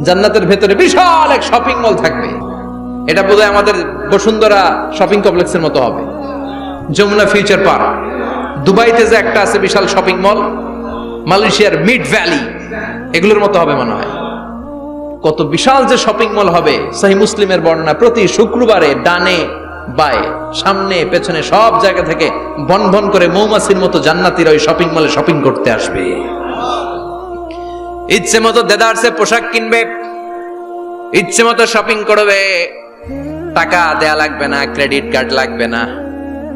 জান্নাতের ভেতরে বিশাল এক শপিং মল থাকবে। এটা বোধহয় আমাদের বসুন্ধরা শপিং কমপ্লেক্সের মতো হবে, যমুনা ফিউচার পার্ক। দুবাইতে যে একটা আছে বিশাল শপিং মল, মালয়েশিয়ার মিড ভ্যালি, এগুলোর মতো হবে মনে হয়। কত বিশাল যে শপিং মল হবে। সহিহ মুসলিমের বর্ণনা, প্রতি শুক্রবারে ডানে বায়ে সামনে পেছনে সব জায়গা থেকে বন বন করে মৌমাছির মতো জান্নাতীরা ওই শপিং মলে শপিং করতে আসবে। ইচ্ছে মতো দেদারসে পোশাক কিনবে, ইচ্ছে মতো শপিং করবে, টাকা দেয়া লাগবে না, ক্রেডিট কার্ড লাগবে না।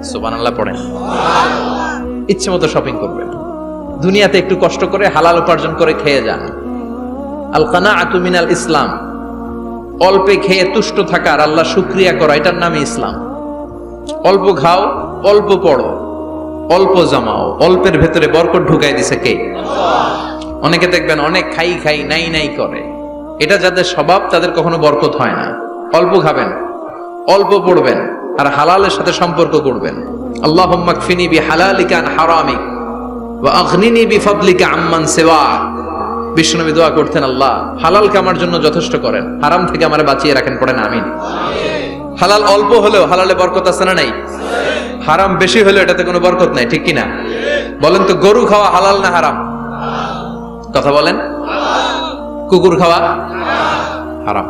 সুবহানাল্লাহ পড়েন। ইচ্ছে মতো শপিং করবেন। দুনিয়াতে একটু কষ্ট করে হালাল উপার্জন করে খেয়ে যান। আল কানাআতু মিনাল ইসলাম, অল্পে খেয়ে তুষ্ট থাকা আর আল্লাহ শুকরিয়া করা, এটার নামই ইসলাম। অল্প খাও, অল্প পড়ো, অল্প জমাও, অল্পের ভেতরে বরকত ঢুকাই দিছে কে? অনেকে দেখবেন অনেক খাই খাই নাই নাই করে, এটা যাদের স্বভাব তাদের কখনো বরকত হয় না। অল্প খাবেন, অল্প পড়বেন আর হালালের সাথে সম্পর্ক করবেন। আল্লাহুম্মা কফিনি বিহালালিকা আন হারামিক ওয়া আগনিনি বিফাদলিকা আম্মান সিওয়াক। বিশ্বনবী দোয়া করতেন, আল্লাহ হালাল কামার জন্য যথেষ্ট করেন, হারাম থেকে আমারে বাঁচিয়ে রাখেন। পড়েন আমিন। হালাল অল্প হলেও হালালে বরকত আছে না নাই? হারাম বেশি হলেও এটাতে কোনো বরকত নাই, ঠিক কিনা? বলেন তো, গরু খাওয়া হালাল না হারাম? কথা বলেন। কুকুর খাওয়া হারাম।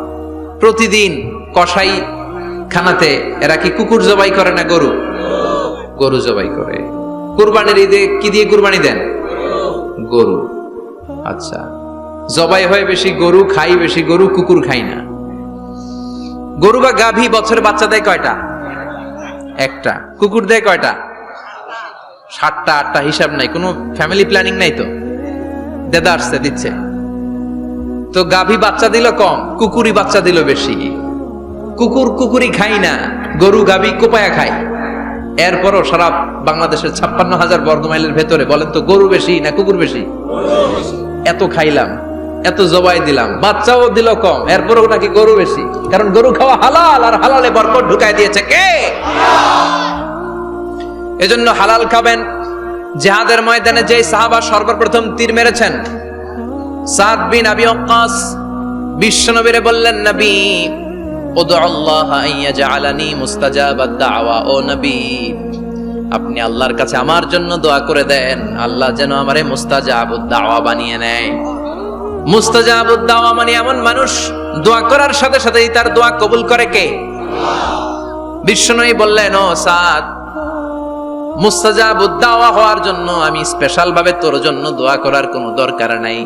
প্রতিদিন কসাই খানাতে এরা কি কুকুর জবাই করে না গরু? গরু জবাই করে। কুরবানির ঈদে কি দিয়ে কুরবানি দেন? গরু। আচ্ছা, জবাই হয় বেশি গরু, খাই বেশি গরু, কুকুর খাই না। গরু বা গাভী বছরে বাচ্চা দেয় কয়টা? একটা। কুকুর দেয় কয়টা? 7টা 8টা, হিসাব নাই, কোনো ফ্যামিলি প্ল্যানিং নাই তো, দেদা আসছে দিচ্ছে। তো গাভী বাচ্চা দিল কম, কুকুরই বাচ্চা দিল বেশি। কুকুরি খাই না, গরু গাভী কোপায়া খায়। এরপরও সারা বাংলাদেশের 56,000 বর্গমাইলের ভেতরে বলেন তো, গরু বেশি না কুকুর বেশি? এত খাইলাম, এত জবাই দিলাম, বাচ্চাও দিল কম, এরপরও নাকি গরু বেশি। কারণ গরু খাওয়া হালাল, আর হালালে বরকত ঢুকাই দিয়েছে কে? এজন্য হালাল খাবেন। জিহাদের ময়দানে যে সাহাবা সর্বপ্রথম তীর মেরেছেন, সাদ বিন আবি ওয়াক্কাস বিশ্বনবীরে বললেন, নবী উদউ আল্লাহ আইয়াজআলানি মুস্তাজাবাদ দাওয়া। ও নবী, আপনি আল্লাহর কাছে আমার জন্য দোয়া করে দেন, আল্লাহ যেন আমারে মুস্তাজাবুদ দাওয়া বানিয়ে নেয়। মুস্তাজাবুদ দাওয়া মানে এমন মানুষ দোয়া করার সাথে সাথেই তার দোয়া কবুল করে কে? বিশ্বনবী বললেন, ও সাদ, মুস্তাজাবুদ দাওয়া হওয়ার জন্য আমি স্পেশাল ভাবে তোর জন্য দোয়া করার কোনো দরকার নাই।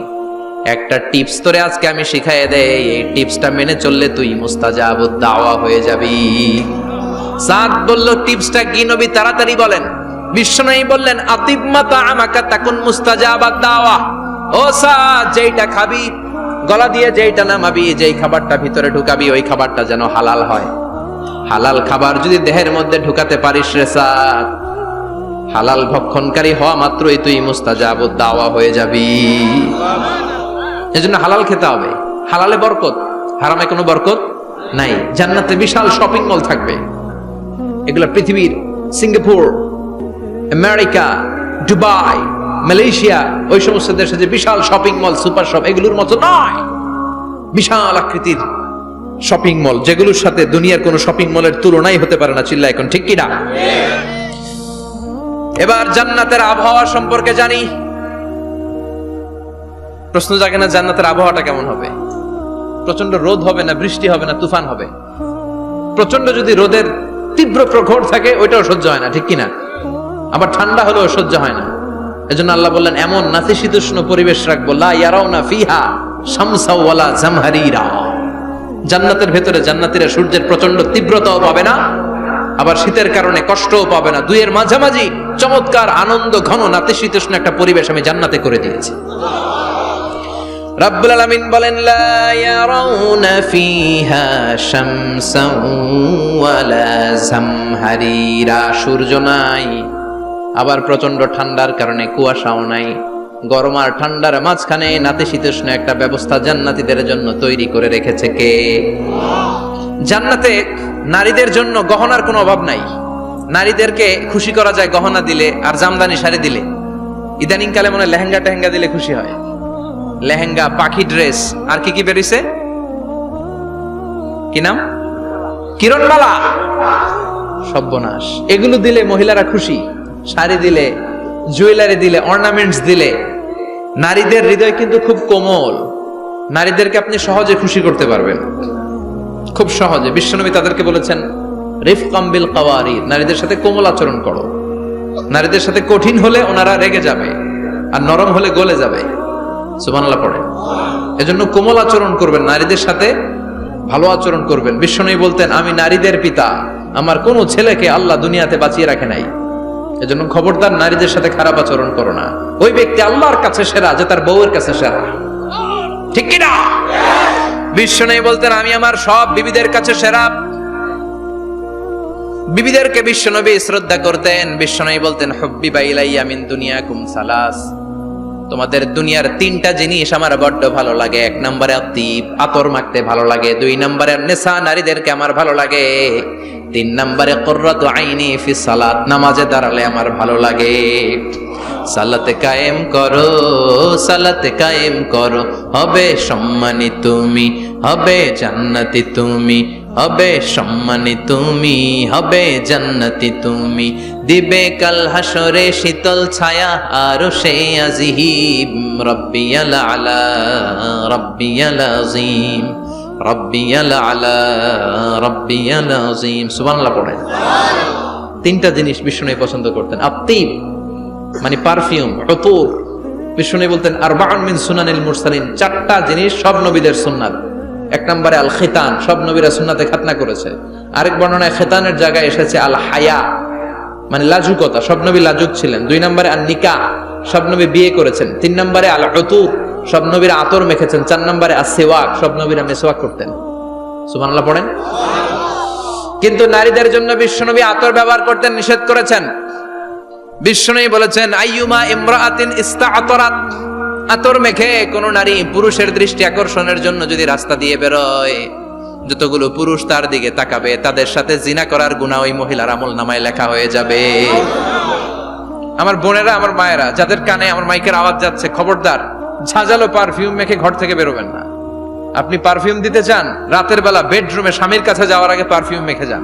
একটা টিপস তোরে আজকে আমি শিখাইয়ে দেই, এই টিপসটা মেনে চললে তুই মুস্তাজাবুদ দাওয়া হয়ে যাবি। সাদ বলল, টিপসটা কি নবী? তাড়াতাড়ি বলেন। বিশ্বনবী বললেন, আতিব মা তাআমাকা তাকুন মুস্তাজাবাদ দাওয়া। ও সাদ, যেইটা খাবি, গলা দিয়ে যেইটা নামাবি, যেই খাবারটা ভিতরে ঢুকাবি, ওই খাবারটা যেন হালাল হয়। হালাল খাবার যদি দেহের মধ্যে ঢুকাতে পারিস রে সাদ, হালাল ভক্ষণকারী হওয়া মাত্রই তুই মুস্তাজাবুদ দাওয়া হয়ে যাবি। এজন্য হালাল খেতে হবে। হালালে বরকত, হারামে কোনো বরকত নাই। জান্নাতে বিশাল শপিং মল থাকবে। এগুলো পৃথিবীর সিঙ্গাপুর, আমেরিকা, দুবাই, মালয়েশিয়া, ওই সমস্ত দেশে যে বিশাল শপিং মল, সুপার শপ, এগুলোর মতো নয়। বিশাল আকৃতির শপিং মল, যেগুলোর সাথে দুনিয়ার কোনো শপিং মলের তুলনাই হতে পারে না। চিল্লা এখন ঠিক কিনা? এবার জান্নাতের আবহাওয়া সম্পর্কে জানি। প্রশ্ন জাগে না, জান্নাতের আবহাওয়াটা কেমন হবে? প্রচন্ড রোদ হবে না বৃষ্টি হবে না তুফান হবে? প্রচন্ড যদি রোদের তীব্র প্রখর থাকে ওইটাও সহ্য হয় না, ঠিক কিনা? আবার ঠান্ডা হলেও সহ্য হয় না। এজন্য আল্লাহ বললেন, এমন নাতিশীতোষ্ণ পরিবেশ রাখবো, লা ইয়ারাউনা ফিহা শামসা ওয়ালা জামহারিরা। জান্নাতের ভেতরে জান্নাতীরা সূর্যের প্রচন্ড তীব্রতাও পাবে না, আবার শীতের কারণে কষ্টও পাবে না। দুইয়ের মাঝামাঝি চমৎকার আনন্দ ঘন নাতিশীতোষ্ণ একটা পরিবেশ আমি জান্নাতে করে দিয়েছি। রাব্বুল আলামিন বলেন, লা ইয়ারাউনা ফিহা শামসান ওয়ালা জামহারিরা। সূর্য নাই, আবার প্রচন্ড ঠান্ডার কারণে কুয়াশাও নাই। গরম আর ঠান্ডার মাঝখানে নাতিশীতোষ্ণ একটা ব্যবস্থা জান্নাতীদের জন্য তৈরি করে রেখেছে কে? জান্নাতে নারীদের জন্য গহনার কোনো অভাব নাই। নারীদেরকে খুশি করা যায় গহনা দিলে আর জামদানি শাড়ি দিলে। ইদানিং কালে মনে লেহেঙ্গা টেহেঙ্গা দিলে খুশি হয়। লেহেঙ্গা, পাখি ড্রেস, আর কি কি বেরিয়েছে, কি নাম? কিরণমালা, সর্বনাশ। এগুলো দিলে মহিলারা খুশি। শাড়ি দিলে, জুয়েলারি দিলে, অর্নামেন্টস দিলে। নারীদের হৃদয় কিন্তু খুব কোমল। নারীদেরকে আপনি সহজে খুশি করতে পারবেন, খুব সহজে। বিশ্বনবী তাদেরকে বলেছেন, রিফকাম বিল কাওয়ারির, নারীদের সাথে কোমল আচরণ করো। নারীদের সাথে কঠিন হলে ওনারা রেগে যাবে, আর নরম হলে গলে যাবে। সুবহানাল্লাহ পড়ে। এজন্য কোমল আচরণ করবেন, নারীদের সাথে ভালো আচরণ করবেন। বিশ্বনবী বলতেন, আমি নারীদের পিতা, আমার কোনো ছেলেকে আল্লাহ দুনিয়াতে বাঁচিয়ে রাখে নাই। এজন্য খবরদার নারীদের সাথে খারাপ আচরণ করো না। ওই ব্যক্তি আল্লাহর কাছে সেরা যে তার বউয়ের কাছে সেরা, ঠিক কি না? বিশ্বনবী বলতেন, আমি আমার সব বিবিদের কাছে সেরা। বিবিদেরকে বিশ্বনবী শ্রদ্ধা করতেন। বিশ্বনবী বলতেন, হুব্বিবা ইলাইয়া মিন দুনিয়াকুম সালাস। তোমাদের দুনিয়ার তিনটা জিনিস আমার বড্ড ভালো লাগে। এক নম্বরে আতিব, আতর মাখতে ভালো লাগে। দুই নম্বরে নেশা, নারীদেরকে আমার ভালো লাগে। তিন নম্বরে কুররাতু আইনি ফি সালাত, নামাজে দাঁড়ালে আমার ভালো লাগে। সালাতে কায়েম করো, সালাতে কায়েম করো, হবে সম্মানী তুমি, হবে জান্নাতি তুমি, হবে সম্মানী তুমি, হবে জান্নাতি তুমি। দিবে কাল হাসরে শীতল ছায়া আরশে আজিম। রব্বিয়াল আলা, রব্বিয়াল আযীম, রব্বিয়াল আলা, রব্বিয়াল আযীম। সুবহানাল্লাহ পড়ে। তিনটা জিনিস বিষ্ণু পছন্দ করতেন। আতিব মানে পারফিউম, উতুর। বিষ্ণু বলতেন, আরবাউন মিন সুনানিল মুরসালিন, চারটা জিনিস সব নবীদের সুন্নাত। এক নম্বরে আল খিতান, সব নবীরা সুন্নাতে খাতনা করেছে। আরেক বর্ণনায় খিতানের জায়গায় এসেছে আল হায়া, মানে লাজুকতা, সব নবী লাজুক ছিলেন। দুই নম্বরে আল নিকাহ, সব নবী বিয়ে করেছেন। তিন নম্বরে আল উতুর, সব নবীরা আতর মেখেছেন। চার নম্বরে আসওয়াক, সব নবীরা মেসওয়াক করতেন। সুবহানাল্লাহ পড়েন। কিন্তু নারীদের জন্য বিশ্বনবী আতর ব্যবহার করতে নিষেধ করেছেন। বিশ্বনবী বলেছেন, আইয়ুমা ইমরাআতিন ইস্তাআতারাত, আতর মেখে কোন নারী পুরুষের দৃষ্টি আকর্ষণের জন্য যদি রাস্তা দিয়ে বেরোয়, যতগুলো পুরুষ তার দিকে তাকাবে তাদের সাথে জিনা করার গুনাহ ওই মহিলার আমলনামায় লেখা হয়ে যাবে। আমার বোনেরা, আমার মায়েরা, যাদের কানে আমার মাইকের আওয়াজ যাচ্ছে, খবরদার ঝাঁঝালো পারফিউম মেখে ঘর থেকে বেরোবেন না। আপনি পারফিউম দিতে চান, রাতের বেলা বেডরুমে স্বামীর কাছে যাওয়ার আগে পারফিউম মেখে যান।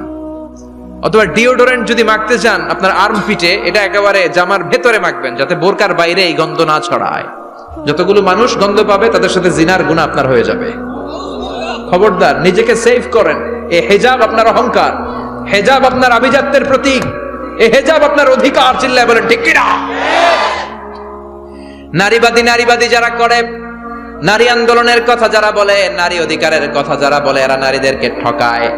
অথবা ডিওডোরেন্ট যদি মাখতে চান, আপনার আর্ম পিটে এটা একেবারে জামার ভেতরে মাখবেন, যাতে বোরকার বাইরে এই গন্ধ না ছড়ায়। যতগুলো মানুষ গন্ধ পাবে তাদের সাথে জিনার গুনাহ আপনার হয়ে যাবে। খবরদার, নিজেকে সেভ করেন। এই হিজাব আপনার অহংকার, হিজাব আপনার আভিজাত্যের প্রতীক, এই হিজাব আপনার অধিকার। চিল্লায় বলেন ঠিক কিনা? নারীবাদী যারা করে, নারী আন্দোলনের কথা যারা বলে, নারী অধিকারের কথা যারা বলে, এরা নারীদেরকে ঠকায়।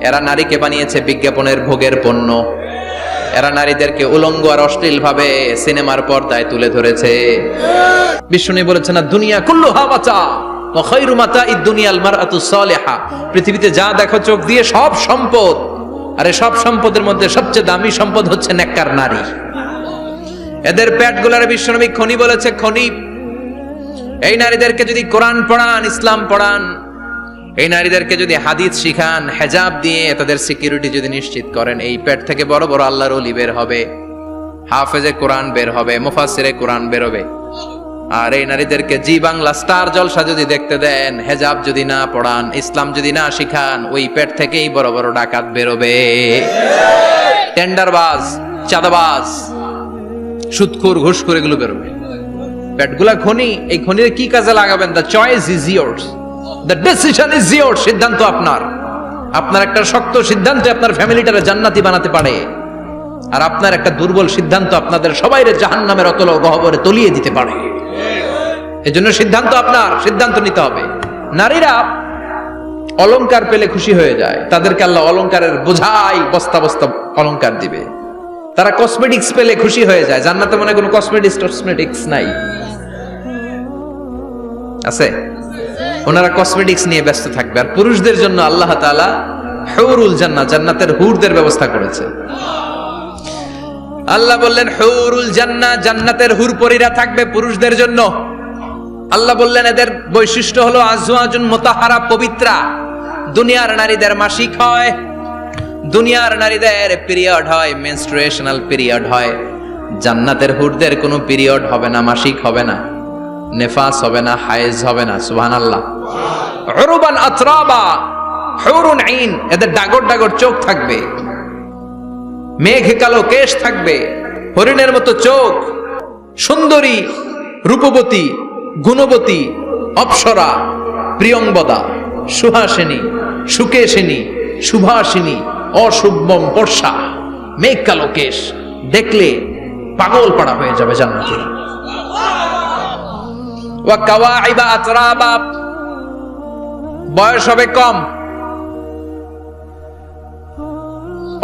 এরা নারীকে বানিয়েছে বিজ্ঞাপনের ভোগের পণ্য। এরা নারীদেরকে উলঙ্গ আর অশ্লীল ভাবে সিনেমার পর্দায় তুলে ধরেছে। বিষ্ণু বলেছেন না, দুনিয়া কুল্লুহা মাতা ওয়া খায়রু মাতা'id দুনিয়াল মারআতুস সালিহা। পৃথিবীতে যা দেখো চোখ দিয়ে সব সম্পদ, আরে সব সম্পদের মধ্যে সবচেয়ে দামি সম্পদ হচ্ছে নেককার নারী। এদের পেটগুলার বিশ্বনবী খনি বলেছে, খনি। এই নারীদেরকে যদি কোরআন পড়ান, ইসলাম পড়ান, এই নারীদেরকে যদি হাদিস শিখান, হেজাব দিয়ে তাদের সিকিউরিটি যদি নিশ্চিত করেন, এই পেট থেকে বড় বড় আল্লাহর ওলি বের হবে, হাফেজে কোরআন বের হবে, মুফাসসিরে কোরআন বের হবে। আর এই নারীদেরকে জি বাংলা স্টার জলসা যদি দেখতে দেন, হেজাব যদি না পড়ান, ইসলাম যদি না শিখান, ওই পেট থেকেই বড় বড় ডাকাত বেরোবে, টেন্ডারবাজ, চাঁদাবাজ, সুদখোর, ঘুষখোর, এগুলো বেরোবে। পেটগুলা খনি, এই খনির কি কাজে লাগাবেন? The choice is years, the decision is years. সিদ্ধান্ত আপনার। আপনার একটা শক্ত সিদ্ধান্ত আপনার ফ্যামিলিটারে জান্নাতি বানাতে পারে, আর আপনার একটা দুর্বল সিদ্ধান্ত আপনাদের সবাইরে জাহান্নামের অতল গহ্বরে তলিয়ে দিতে পারে। এজন্য সিদ্ধান্ত আপনার, সিদ্ধান্ত নিতে হবে। নারীরা অলংকার পেলে খুশি হয়ে যায়, তাদেরকে আল্লাহ অলংকারের বোঝাই বস্তা বস্তা অলংকার দিবে। তারা কসমেটিক্স পেলে খুশি হয়ে যায়। জান্নাতে মনে কোনো কসমেটিক্স নাই, আছে? ওনারা কসমেটিক্স নিয়ে ব্যস্ত থাকবে। আর পুরুষদের জন্য আল্লাহ তাআলা হুরুল জান্নাহ, জান্নাতের হুরদের ব্যবস্থা করেছে। আল্লাহ বললেন হুরুল জান্নাহ, জান্নাতের হুর পরীরা থাকবে পুরুষদের জন্য। আল্লাহ বললেন এদের বৈশিষ্ট্য হলো আজওয়াজুন মুতাহহারা, পবিত্রা। দুনিয়ার নারীদের মাসিক হয়, দুনিয়ার নারীদের পিরিয়ড হয়, মেনস্ট্রুয়েশনাল পিরিয়ড হয়। জান্নাতের হুরদের কোনো পিরিয়ড হবে না, মাসিক হবে না, নেফাস হবে না, হায়েজ হবে না। সুবহানাল্লাহ। উরুবান আতরাবা, হুরুন আইন, এদের ডাগর ডাগর চোখ থাকবে, মেঘ কালো কেশ থাকবে, হরিণের মতো চোখ, সুন্দরী, রূপবতী, গুণবতী, অপ্সরা, প্রিয়ংবদা, সুহাসিনী, সুকেশিনী, সুভাষিনী, অশুভম বর্ষা, মেঘ কালো কেশ, দেখলে পাগল পাড়া হয়ে যাবে জান্নাতীরা। ওয়া কাওয়াইবা আতরাবা, বয়স হবে কম,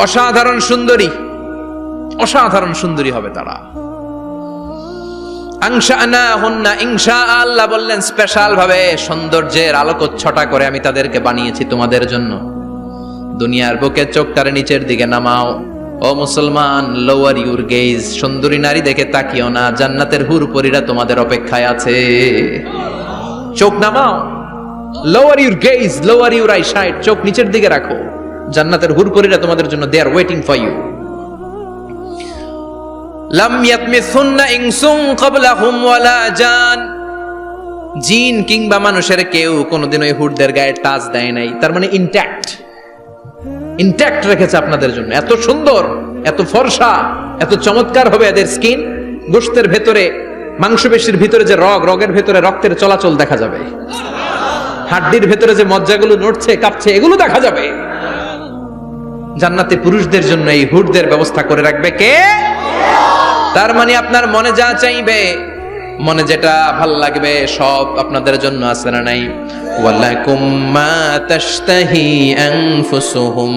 অসাধারণ সুন্দরী, অসাধারণ সুন্দরী হবে তারা। আনশানাহুন্না ইনশা, আল্লাহ বললেন স্পেশাল ভাবে সৌন্দর্যের আলোকচ্ছটা করে আমি তাদেরকে বানিয়েছি তোমাদের জন্য। দুনিয়ার বুকে চোখটারে নিচের দিকে নামাও। ও মুসলমান, লোয়ার ইউর গেজ, সুন্দরী নারী দেখে তাকিও না, জান্নাতের হুর পরীরা তোমাদের অপেক্ষায় আছে। চোখ নামাও, lower your gaze, lower your eyesight, চোখ নিচের দিকে রাখো। জান্নাতের হুর পরীরা তোমাদের জন্য, they are waiting for you. লাম ইয়াতমিসুন্না ইনসুন ক্বাবলাহুম ওয়ালা জান, জিন কিংবা মানুষের কেউ কোনোদিন ওই হুরদের গায়ে টাচ দেয় নাই। তার মানে ইনট্যাক্ট, ইনট্যাক্ট রেখেছে আপনাদের জন্য। এত সুন্দর, এত ফর্সা, এত চমৎকার হবে এদের স্কিন। গোশতের ভেতরে, মাংসপেশির ভিতরে যে রগ, রগের ভেতরে রক্তের চলাচল দেখা যাবে, হাড্ডির ভেতরে যে মজ্জাগুলো নড়ছে কাঁপছে, এগুলো দেখা যাবে। জান্নাতে পুরুষদের জন্য এই হুরদের ব্যবস্থা করে রাখবে কে? তার মানে আপনার মনে যা চাইবে, মনে যেটা ভাল লাগবে, সব আপনাদের জন্য আছে না নাই? ওয়ালাকুম মা তাশতাহি আনফুসুহুম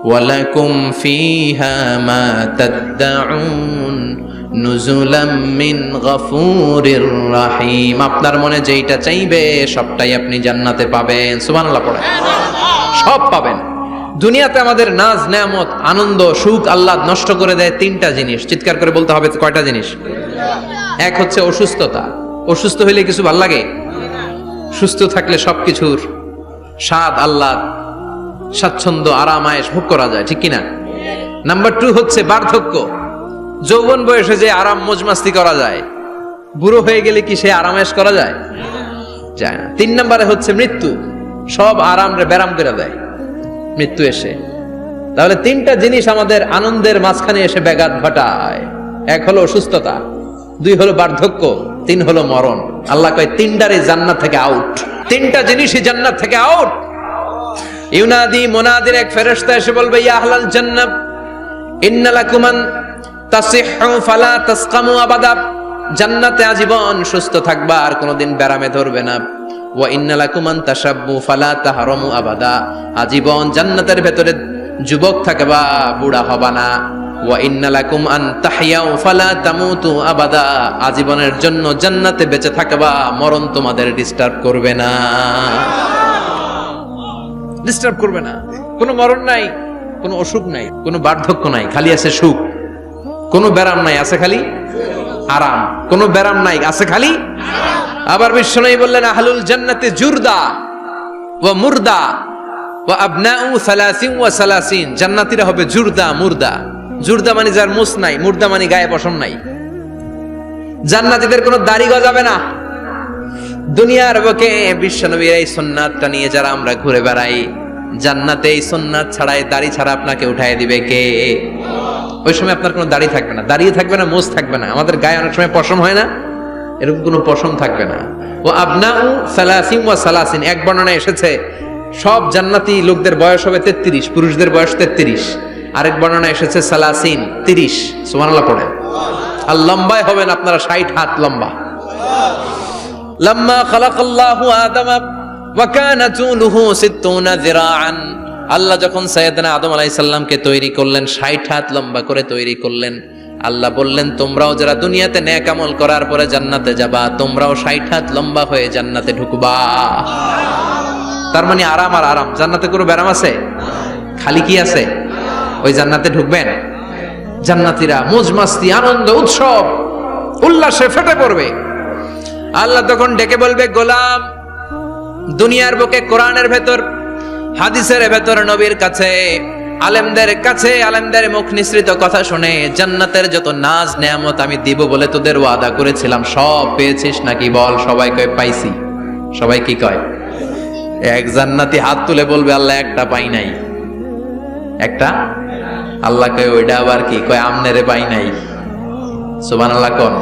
ওয়ালাকুম ফিহা মা তাদউন নুজুলাম মিন গফুরির রহিম। আপনার মনে যেটা চাইবে সবটাই আপনি জান্নাতে পাবেন। সুবহানাল্লাহ পড়েন। সব পাবেন। দুনিয়াতে আমাদের নাজ, নেয়ামত, আনন্দ, সুখ আল্লাহ নষ্ট করে দেয় তিনটা জিনিস। চিৎকার করে বলতে হবে কয়টা জিনিস? এক হচ্ছে অসুস্থতা। অসুস্থ হইলে কিছু ভাল লাগে? সুস্থ থাকলে সবকিছুর স্বাদ, আল্লাহ, স্বাচ্ছন্দ্য, আরাম, আয়েশ ভোগ করা যায়, ঠিক কিনা? নাম্বার 2 হচ্ছে বার্ধক্য। যৌবন বয়সে যে আরাম মজমাস্তি করা যায়, বুড়ো হয়ে গেলে কি সে আরামেশ করা যায়? যায় না। 3 নম্বরে হচ্ছে মৃত্যু, সব আরাম রে ব্যারাম করে দেয় মৃত্যু এসে। তাহলে 3টা জিনিস আমাদের আনন্দের মাঝখানে এসে ব্যাঘাত ঘটায়। 1 হলো অসুস্থতা, 2 হলো বার্ধক্য, 3 হলো মরণ। আল্লাহ কয় 3টারই জান্নাত থেকে আউট, 3টা জিনিসই জান্নাত থেকে আউট। ইউনাদি মুনাদির এক ফেরেশতা এসে বলবে, ইয়া আহলাল জান্নাহ ইন্না লাকুম আন তাসিহু ফালা তাসকামু আবাদা, জান্নাতে আজীবন সুস্থ থাকবা, আর কোনোদিন ব্যারামে ধরবে না। ওয়া ইন্না লাকুম আন তাশাব্বু ফালা তাহরামু আবাদা, আজীবন জান্নাতের ভেতরে যুবক থাকবা, বুড়া হবা না। ওয়া ইন্না লাকুম আন তাহইয়াউ ফালা তামুতু আবাদা, আজীবনের জন্য জান্নাতে বেঁচে থাকবা, মরণ তোমাদের ডিস্টার্ব করবে না, ডিস্টার্ব করবে না। কোনো মরণ নাই, কোনো অসুখ নাই, কোনো বার্ধক্য নাই, খালি আছে সুখ। কোনো ব্যারাম নাই, আছে খালি আরাম। কোনো ব্যারাম নাই, আছে খালি। আবার বিশ্বনবী বললেন, আহলুল জান্নাতি জুরদা ওয়া মুরদা ওয়া আবনাউ 30 ওয়া 30, জান্নাতীরা হবে জুরদা মুরদা। জুরদা মানে যার মুছ নাই, মুরদা মানে গায়ে পশম নাই। জান্নাতীদের কোনো দাড়ি গজাবে না। দুনিয়ার বুকে বিশ্বনবীর এই সুন্নাতটা নিয়ে যারা আমরা ঘুরে বেড়াই, জান্নাতে এই সুন্নাত ছাড়াই দাড়ি ছাড়া আপনাকে উঠায় দিবে কে? ওই সময় আপনার কোনো দাড়ি থাকবে না, দাড়িয়ে থাকবে না, মোজ থাকবে না। আমাদের গায়ে অনেক সময় পশম হয় না, এরকম কোনো পশম থাকবে না। ও আবনাউ 30 ওয়া 30, এক বর্ণনায় এসেছে সব জান্নাতি লোকদের বয়স হবে 33, পুরুষদের বয়স 33। আরেক বর্ণনায় এসেছে 30, সুবহানাল্লাহ পড়েন। আর লম্বায় হবেন আপনারা 60 হাত লম্বা। লাম্মা খালাকাল্লাহু আদামা ওয়া কানা তুলুহু 60 যিরাআন, আল্লাহ যখন সাইয়েদনা আদম আলাইহিস সালামকে তৈরি করলেন, 60 হাত লম্বা করে তৈরি করলেন। আল্লাহ বললেন, তোমরাও যারা দুনিয়াতে নেক আমল করার পরে জান্নাতে যাবা, তোমরাও 60 হাত লম্বা হয়ে জান্নাতে ঢুকবা। তার মানে আরাম আর আরাম। জান্নাতে কোনো ব্যারাম আছে? খালি কি আছে? ওই জান্নাতে ঢুকবেন, জান্নাতীরা মौज মাস্তি আনন্দ উৎসব উল্লাসে ফেটে পড়বে। আল্লাহ তখন ডেকে বলবে, গোলাম, দুনিয়ার বুকে কোরআনের ভেতর, হাদিসের ভেতর, নবীর কাছে, আলেমদের কাছে, আলেমদের মুখ নিঃসৃত কথা শুনে জান্নাতের যত নাজ নেয়ামত আমি দিব বলে তোদের ওয়াদা করেছিলাম, সব পেয়েছিস নাকি বল? সবাই কয় পাইছি। সবাই কি কয়? এক জান্নাতি হাত তুলে বলবে, আল্লাহ একটা পাই নাই। একটা? আল্লাহ কয় ওইটা আবার কি? কয় আমনেরে পাই নাই। সুবহানাল্লাহ কোন?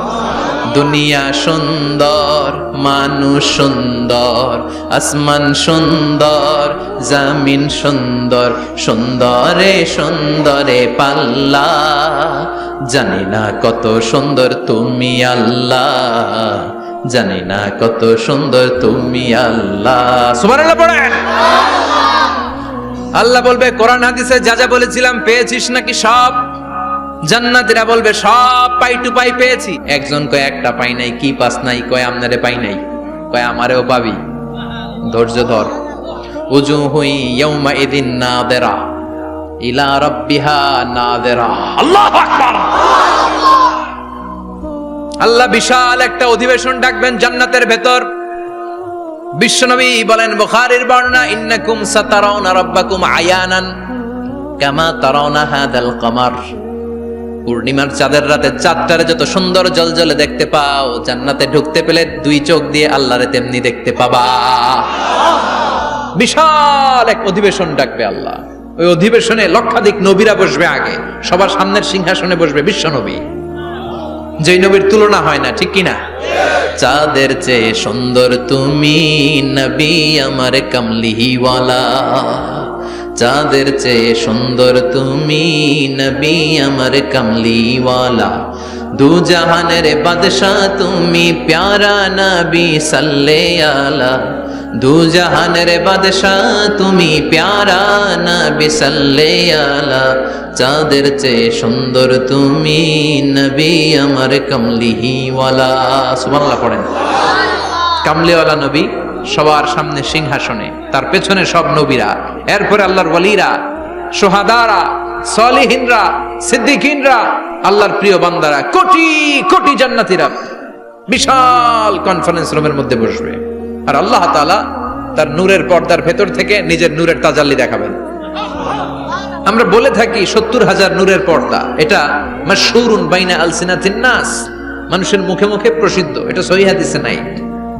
দুনিয়া সুন্দর, মানুষ সুন্দর, আসমান সুন্দর, জমিন সুন্দর, সুন্দরে সুন্দরে পাল্লা, জানি না কত সুন্দর তুমি আল্লাহ, জানি না কত সুন্দর তুমি আল্লাহ। সুবহানাল্লাহ পড়েন। আল্লাহ বলবে, কোরআন হাদিসে যা যা বলেছিলাম পেয়েছিস নাকি সব? জান্নাতীরা বলবে, সব পাই টু পাই পেয়েছি। একজন কয় একটা পাই নাই। কি পাস নাই? কয় আমনারে পাই নাই। কয় আমারেও পাবি, ধৈর্য ধর। উজুহুই ইয়াউমা ইদিন নাদিরা ইলা রাব্বিহা নাদিরা। আল্লাহু আকবার। আল্লাহ বিশাল একটা অধিবেশন ডাকবেন জান্নাতের ভেতর। বিশ্বনবী বলেন, বুখারীর বর্ণনা, ইন্নাকুম সাতারাউনা রাব্বাকুম আয়ানান কামা তারাউনা হাদাল কমার। পূর্ণিমার চাঁদের রাতে চাঁদটারে যত সুন্দর জলজলে দেখতে পাও, জান্নাতে ঢুকতে পেলে 2 চোখ দিয়ে আল্লাহরে তেমনি দেখতে পাবা। বিশাল এক অধিবেশন ডাকবে আল্লাহ। ওই অধিবেশনে লক্ষাধিক নবীরা বসবে। আগে সবার সামনের সিংহাসনে বসবে বিশ্বনবী, যেই নবীর তুলনা হয় না, ঠিক কিনা? চাঁদের চেয়ে সুন্দর তুমি নবী আমার কামলিওয়ালা, চাঁদের চেয়ে সুন্দর তুমি নবী আমার কামলিওয়ালা, দু জাহানের বাদশাহ তুমি প্যারা নবী সাল্লে আলা, দু জাহানের বাদশাহ তুমি প্যারা নবী সাল্লে আলা, চাঁদের চেয়ে সুন্দর তুমি নবী আমার কামলিওয়ালা। সুবহানাল্লাহ পড়েন। কামলিওয়ালা নবী সবার সামনে সিংহাসনে, তার পেছনে সব নবীরা, এরপরে আল্লাহর ওয়ালিরা, শুহাদারা, সালিহিনরা, সিদ্দিকিনরা, আল্লাহর প্রিয় বান্দারা, কোটি কোটি জান্নাতীরা বিশাল কনফারেন্স রুমের মধ্যে বসবে। আর আল্লাহ তাআলা তার নূরের পর্দার ভেতর থেকে নিজের নূরের তাজাল্লি দেখাবেন। আমরা বলে থাকি 70,000 নূরের পর্দা, এটা মাশহুরুন বাইনা আলসিনাতিন নাস, মানুষের মুখে মুখে প্রসিদ্ধ, এটা সহিহ হাদিসে নাই,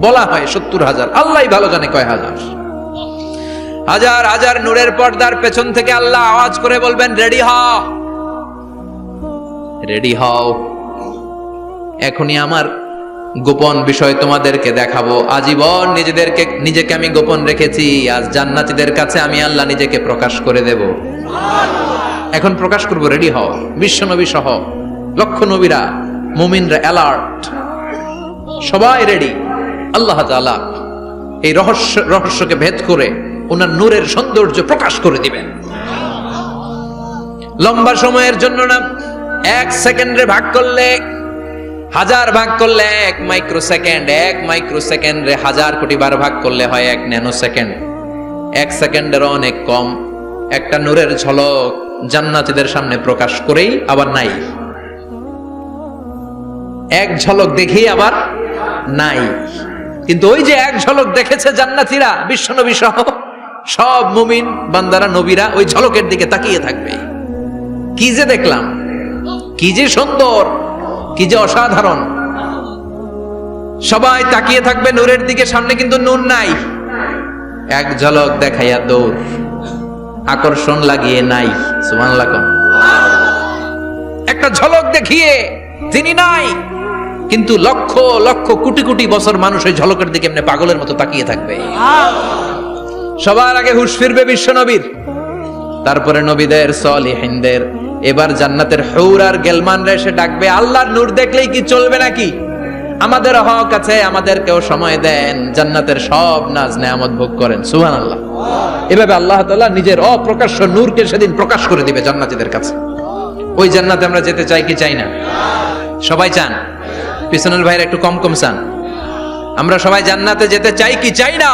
বলা হয় 70,000, আল্লাহই ভালো জানে কয় হাজার। হাজার হাজার নূরের পর্দার পেছন থেকে আল্লাহ আওয়াজ করে বলবেন, রেডি হও, রেডি হও, এখনই আমার গোপন বিষয় তোমাদেরকে দেখাবো। আজীবন নিজেকে আমি গোপন রেখেছি, আজ জান্নাতীদের কাছে আমি আল্লাহ নিজেকে প্রকাশ করে দেব। এখন প্রকাশ করব, রেডি হও। বিশ্ব নবী সহ লক্ষ নবীরা, মুমিনরা অ্যালার্ট, সবাই রেডি। আল্লাহ তাআলা এই রহস্যকে ভেদ করে ওনার নূরের সৌন্দর্য প্রকাশ করে দিবেন। লম্বা সময়ের জন্য না, 1 সেকেন্ডে ভাগ করলে, হাজার ভাগ করলে 1 মাইক্রোসেকেন্ড, 1 মাইক্রোসেকেন্ডে 1000 কোটি বার ভাগ করলে হয় 1 ন্যানো সেকেন্ড। 1 সেকেন্ডেরও অনেক কম একটা নূরের ঝলক জান্নাতীদের সামনে প্রকাশ করেই আবার নাই, এক ঝলক দেখেই আবার নাই। কিন্তু ওই যে এক ঝলক দেখেছে জান্নাতীরা, বিশ্বনবী সহ সব মুমিন বান্দারা, নবীরা ওই ঝলকের দিকে তাকিয়ে থাকবে। কি যে দেখলাম, কি যে সুন্দর, কি যে অসাধারণ, সবাই তাকিয়ে থাকবে নূরের দিকে। সামনে কিন্তু নূর নাই, এক ঝলক দেখাইয়া দৌড়, আকর্ষণ লাগিয়ে নাই। সুবহানাল্লাহ। একটা ঝলক দেখিয়ে তিনি নাই, কিন্তু লক্ষ লক্ষ কোটি কোটি বছর মানুষ ওই ঝলকের দিকে এমনি পাগলের মতো তাকিয়ে থাকবে। সবার আগে হুঁশ ফিরবে বিশ্ব নবীর, তারপরে নবীদের, সলিহিনদের। এবার জান্নাতের হুর আর গেলমানরা এসে ডাকবে, আল্লাহর নূর দেখলেই কি চলবে নাকি? আমাদের হক আছে, আমাদেরকেও সময় দেন, জান্নাতের সব নাজ নেয়ামত ভোগ করেন। সুবহানাল্লাহ। এভাবে আল্লাহ তাআলা নিজের অপ্রকাশ্য নূরকে সেদিন প্রকাশ করে দিবে জান্নাতীদের কাছে। ওই জান্নাতে আমরা যেতে চাই কি চাই না? সবাই চান? পিছনের ভাইরা একটু কম কম চান। আমরা সবাই জান্নাতে যেতে চাই কি চাই না?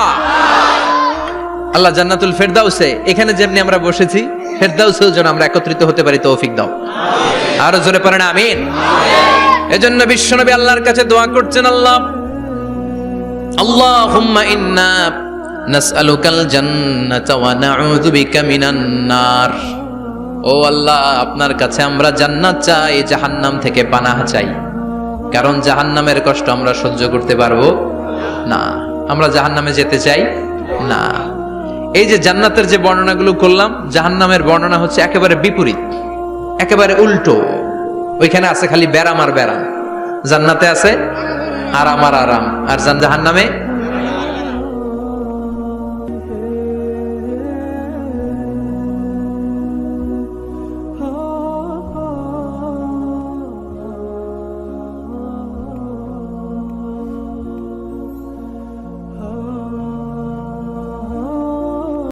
আল্লাহ জান্নাতুল ফেরদাউসে, এখানে যেমনি আমরা বসেছি, ফেরদাউসেও যেন আমরা একত্রিত হতে পারি, তৌফিক দাও। আরো জোরে পড়েন আমিন। এজন্য বিশ্বনবী আল্লাহর কাছে দোয়া করছেন, আল্লাহুম্মা ইন্না নাসআলুকাল জান্নাতা ওয়া নাউযু বিকা মিনান নার। ও আল্লাহ, আপনার কাছে আমরা জান্নাত চাই, জাহান্নাম থেকে পানাহ চাই। কারণ জাহান্নামের কষ্ট আমরা সহ্য করতে পারবো না, আমরা জাহান্নামে যেতে চাই না। এই যে জান্নাতের যে বর্ণনাগুলো করলাম, জাহান্নামের বর্ণনা হচ্ছে একেবারে বিপরীত, একেবারে উল্টো। ওইখানে আছে খালি ব্যারাম আর ব্যারাম, জান্নাতে আছে আরাম আর আরাম, আর জাহান্নামে